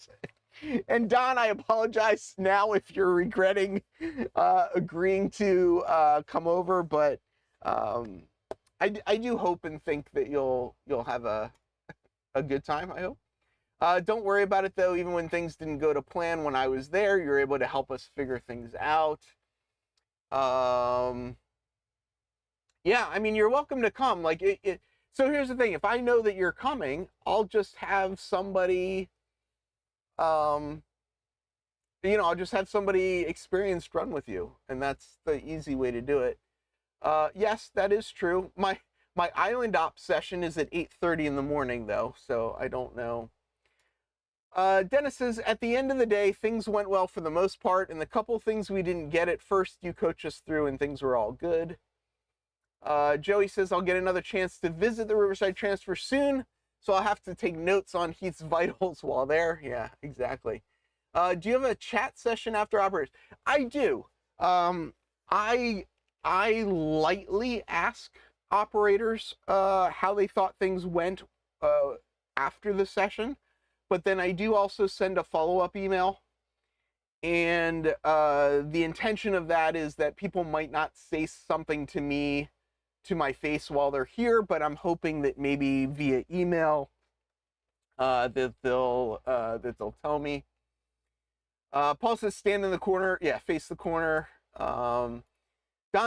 And Don, I apologize now if you're regretting agreeing to come over, but I do hope and think that you'll have a good time, I hope. Don't worry about it, though. Even when things didn't go to plan when I was there, you're able to help us figure things out. Yeah, I mean, you're welcome to come. Like, so here's the thing. If I know that you're coming, I'll just have somebody, I'll just have somebody experienced run with you. And that's the easy way to do it. Yes, that is true. My island op session is at 8:30 in the morning, though, so I don't know. Dennis says, at the end of the day, things went well for the most part, and the couple things we didn't get at first, you coach us through, and things were all good. Joey says, I'll get another chance to visit the Riverside Transfer soon, so I'll have to take notes on Heath's vitals while there. Yeah, exactly. Do you have a chat session after operators? I do. I lightly ask operators how they thought things went after the session. But then I do also send a follow-up email, and the intention of that is that people might not say something to me to my face while they're here, but I'm hoping that maybe via email that they'll tell me. Paul says, stand in the corner. Yeah, face the corner. Don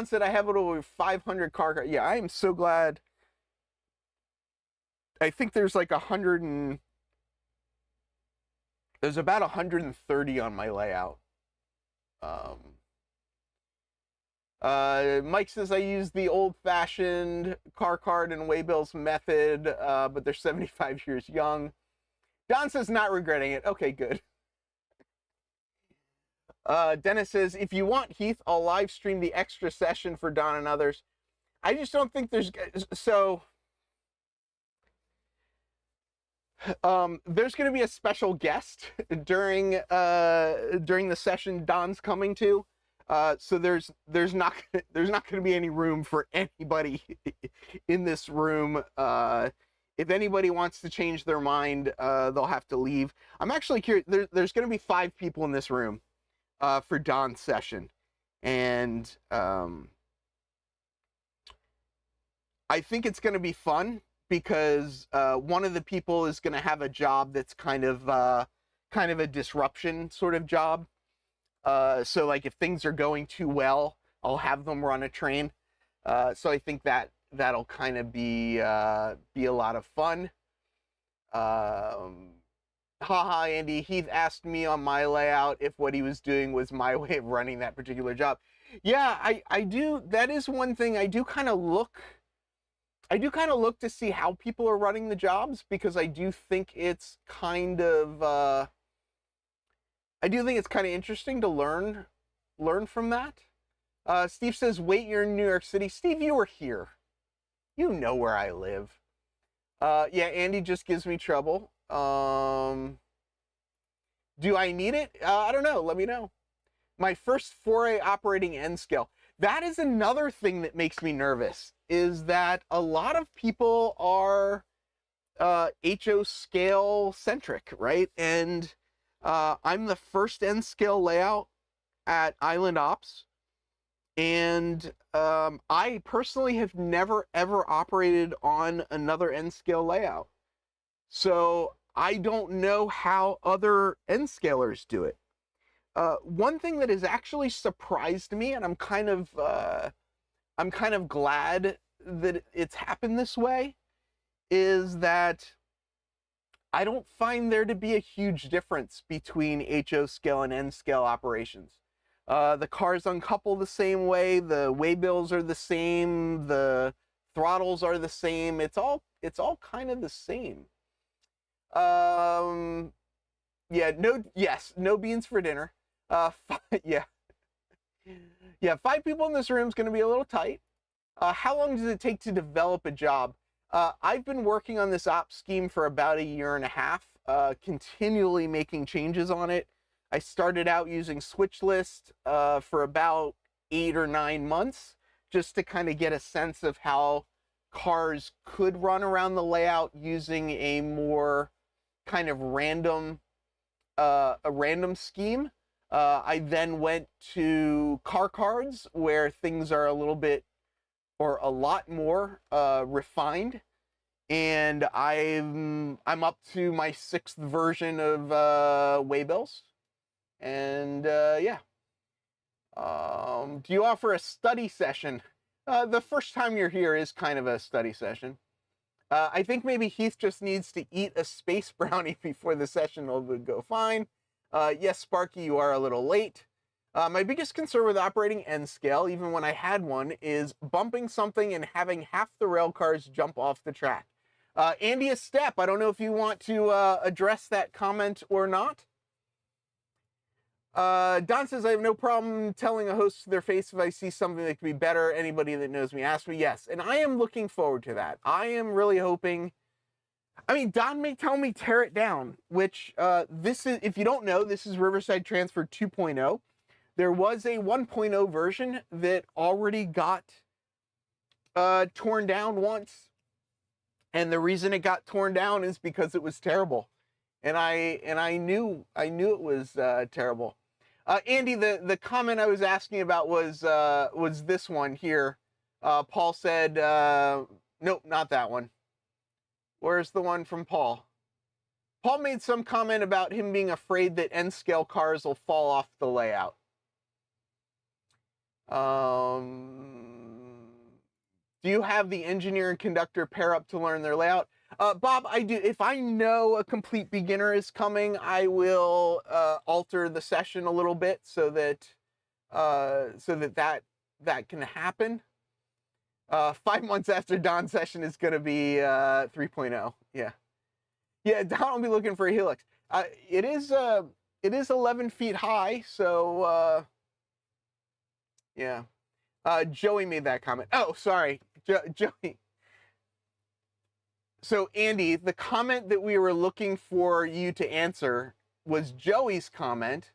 said, I have over 500 car cards. Yeah, I am so glad. I think there's like 100 and... There's about 130 on my layout. Mike says I use the old-fashioned car card and waybills method, but they're 75 years young. Don says not regretting it. Okay, good. Dennis says, if you want, Heath, I'll live stream the extra session for Don and others. I just don't think there's... So... there's going to be a special guest during the session Don's coming to, so there's not going to be any room for anybody in this room. If anybody wants to change their mind, they'll have to leave. I'm actually curious. There's going to be 5 people in this room for Don's session, and I think it's going to be fun. because one of the people is going to have a job that's kind of a disruption sort of job. So like if things are going too well, I'll have them run a train. So I think that'll kind of be a lot of fun. Haha, Andy, Heath asked me on my layout if what he was doing was my way of running that particular job. Yeah, I do. That is one thing I do kind of look to see how people are running the jobs, because I do think it's kind of interesting to learn from that. Steve says, wait, you're in New York City. Steve, you were here. You know where I live. Yeah, Andy just gives me trouble. Do I need it? I don't know. Let me know. My first foray operating N scale. That is another thing that makes me nervous, is that a lot of people are HO scale centric, right? And I'm the first N scale layout at Island Ops. And I personally have never, ever operated on another N scale layout. So I don't know how other N scalers do it. One thing that has actually surprised me, and I'm kind of glad that it's happened this way, is that I don't find there to be a huge difference between HO scale and N scale operations. The cars uncouple the same way, the waybills are the same, the throttles are the same. It's all kind of the same. Yeah, no beans for dinner. Yeah. Yeah, 5 people in this room is going to be a little tight. How long does it take to develop a job? I've been working on this ops scheme for about 1.5 years, continually making changes on it. I started out using switch list for about 8 or 9 months, just to kind of get a sense of how cars could run around the layout using a more kind of random scheme. I then went to car cards, where things are a little bit, or a lot more refined, and I'm up to my 6th version of waybills. And yeah. Do you offer a study session? The first time you're here is kind of a study session. I think maybe Heath just needs to eat a space brownie before the session will go fine. Yes, Sparky, you are a little late. My biggest concern with operating N scale, even when I had one, is bumping something and having half the rail cars jump off the track. Andy, a step. I don't know if you want to address that comment or not. Don says, I have no problem telling a host to their face if I see something that could be better. Anybody that knows me asks me. Yes, and I am looking forward to that. I am really hoping. I mean, Don may tell me tear it down, which this is, if you don't know, this is Riverside Transfer 2.0. There was a 1.0 version that already got torn down once. And the reason it got torn down is because it was terrible. And I knew it was terrible. Andy, the comment I was asking about was this one here. Paul said, nope, not that one. Where's the one from Paul? Paul made some comment about him being afraid that N-scale cars will fall off the layout. Do you have the engineer and conductor pair up to learn their layout? Bob, I do. If I know a complete beginner is coming, I will alter the session a little bit so that that can happen. 5 months after Don's session is going to be 3.0. Yeah. Yeah, Don will be looking for a Helix. It is 11 feet high, so yeah. Joey made that comment. Oh, sorry, Joey. So Andy, the comment that we were looking for you to answer was Joey's comment,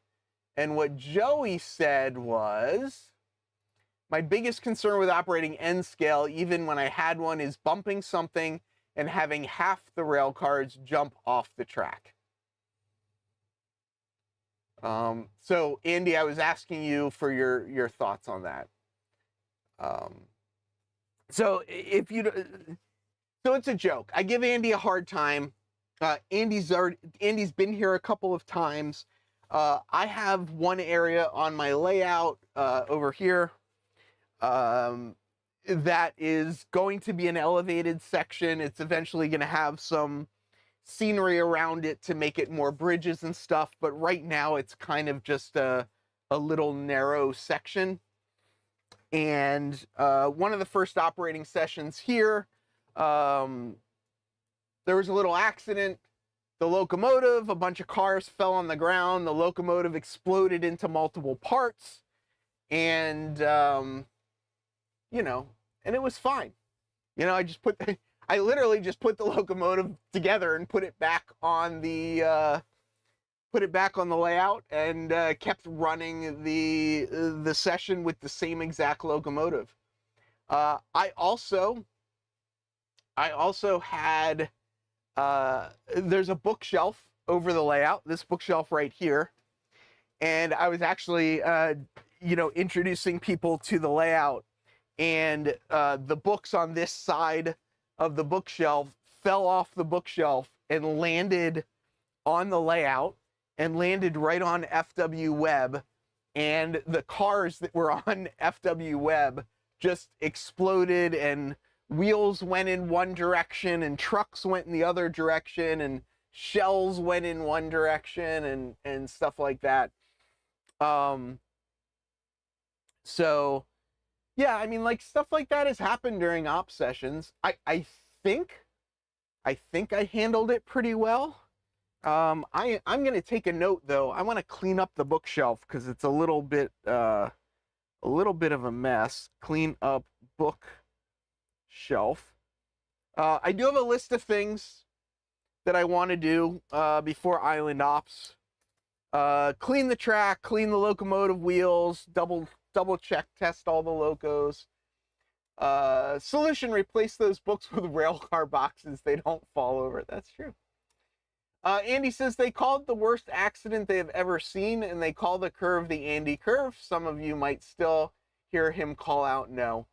and what Joey said was, my biggest concern with operating N-scale, even when I had one, is bumping something and having half the rail cars jump off the track. So Andy, I was asking you for your thoughts on that. So if you, So it's a joke. I give Andy a hard time. Andy's been here a couple of times. I have one area on my layout over here that is going to be an elevated section. It's eventually going to have some scenery around it to make it more bridges and stuff, but right now it's kind of just a little narrow section. And one of the first operating sessions here, there was a little accident. The locomotive, a bunch of cars fell on the ground. The locomotive exploded into multiple parts, and you know, and it was fine. You know, I literally just put the locomotive together and put it back on the layout, and kept running the session with the same exact locomotive. I also had there's a bookshelf over the layout. This bookshelf right here, and I was actually introducing people to the layout, and the books on this side of the bookshelf fell off the bookshelf and landed on the layout and landed right on FW Web, and the cars that were on FW Web just exploded, and wheels went in one direction and trucks went in the other direction and shells went in one direction and stuff like that. So yeah, I mean, like, stuff like that has happened during op sessions. I think I handled it pretty well. I'm gonna take a note though. I want to clean up the bookshelf because it's a little bit of a mess. Clean up bookshelf. I do have a list of things that I want to do before Island Ops. Clean the track, clean the locomotive wheels, double check, test all the locos. Solution: replace those books with rail car boxes. They don't fall over. That's true. Andy says they called the worst accident they have ever seen, and they call the curve the Andy curve. Some of you might still hear him call out no.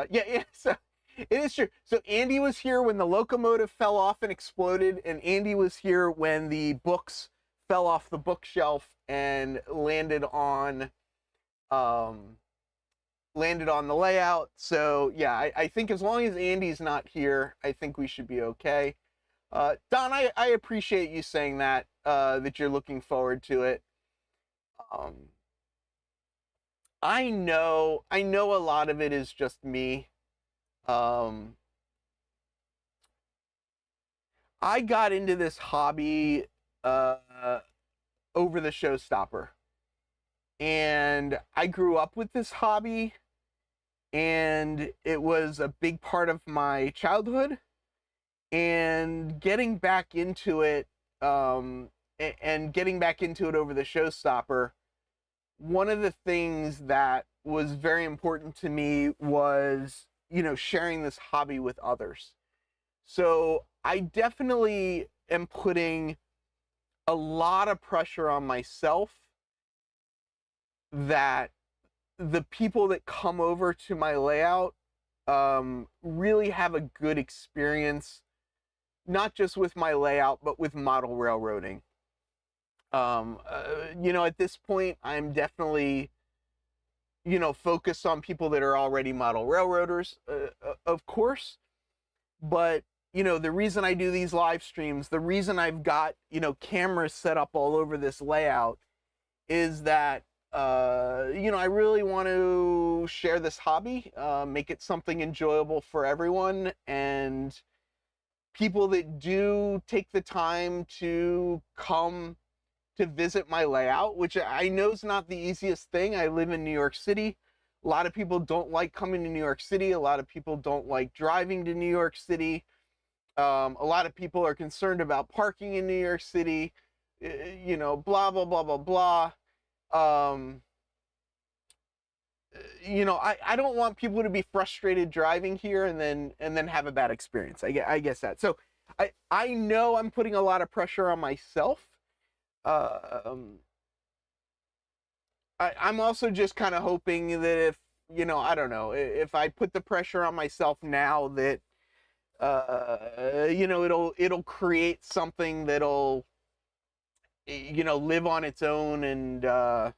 Yeah, so it is true. So Andy was here when the locomotive fell off and exploded, and Andy was here when the books fell off the bookshelf and landed on the layout. So yeah, I think as long as Andy's not here, I think we should be okay. Don, I appreciate you saying that you're looking forward to it. I know a lot of it is just me. I got into this hobby over the Showstopper, and I grew up with this hobby, and it was a big part of my childhood. And getting back into it, over the Showstopper, one of the things that was very important to me was, sharing this hobby with others. So I definitely am putting a lot of pressure on myself that the people that come over to my layout really have a good experience, not just with my layout, but with model railroading. At this point, I'm definitely, focused on people that are already model railroaders, of course. But, the reason I do these live streams, the reason I've got, cameras set up all over this layout is that, I really want to share this hobby, make it something enjoyable for everyone. And people that do take the time to come to visit my layout, which I know is not the easiest thing. I live in New York City. A lot of people don't like coming to New York City. A lot of people don't like driving to New York City. A lot of people are concerned about parking in New York City, blah, blah, blah, blah, blah. I don't want people to be frustrated driving here and then have a bad experience. I guess that. So I know I'm putting a lot of pressure on myself. I'm also just kind of hoping that if, I don't know, if I put the pressure on myself now, that you know, it'll create something that'll, you know, live on its own, and I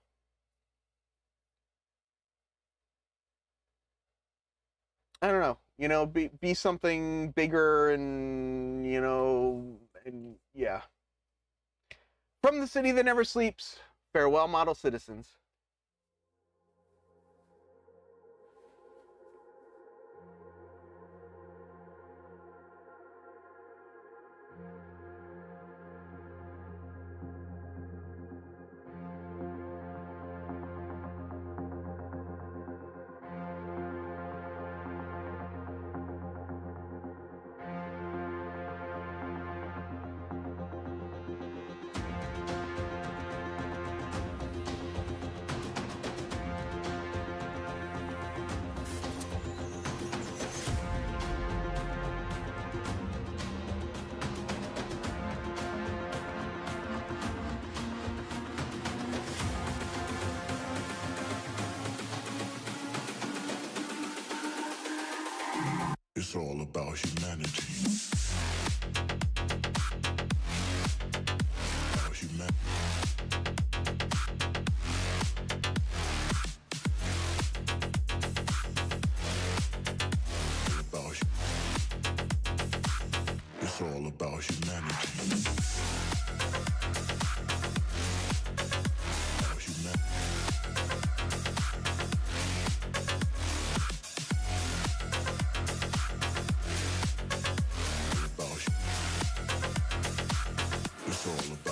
don't know, you know, be something bigger, and you know, and yeah. From the city that never sleeps, farewell, model citizens. It's all about humanity. About humanity. It's all about humanity. About humanity. It's all about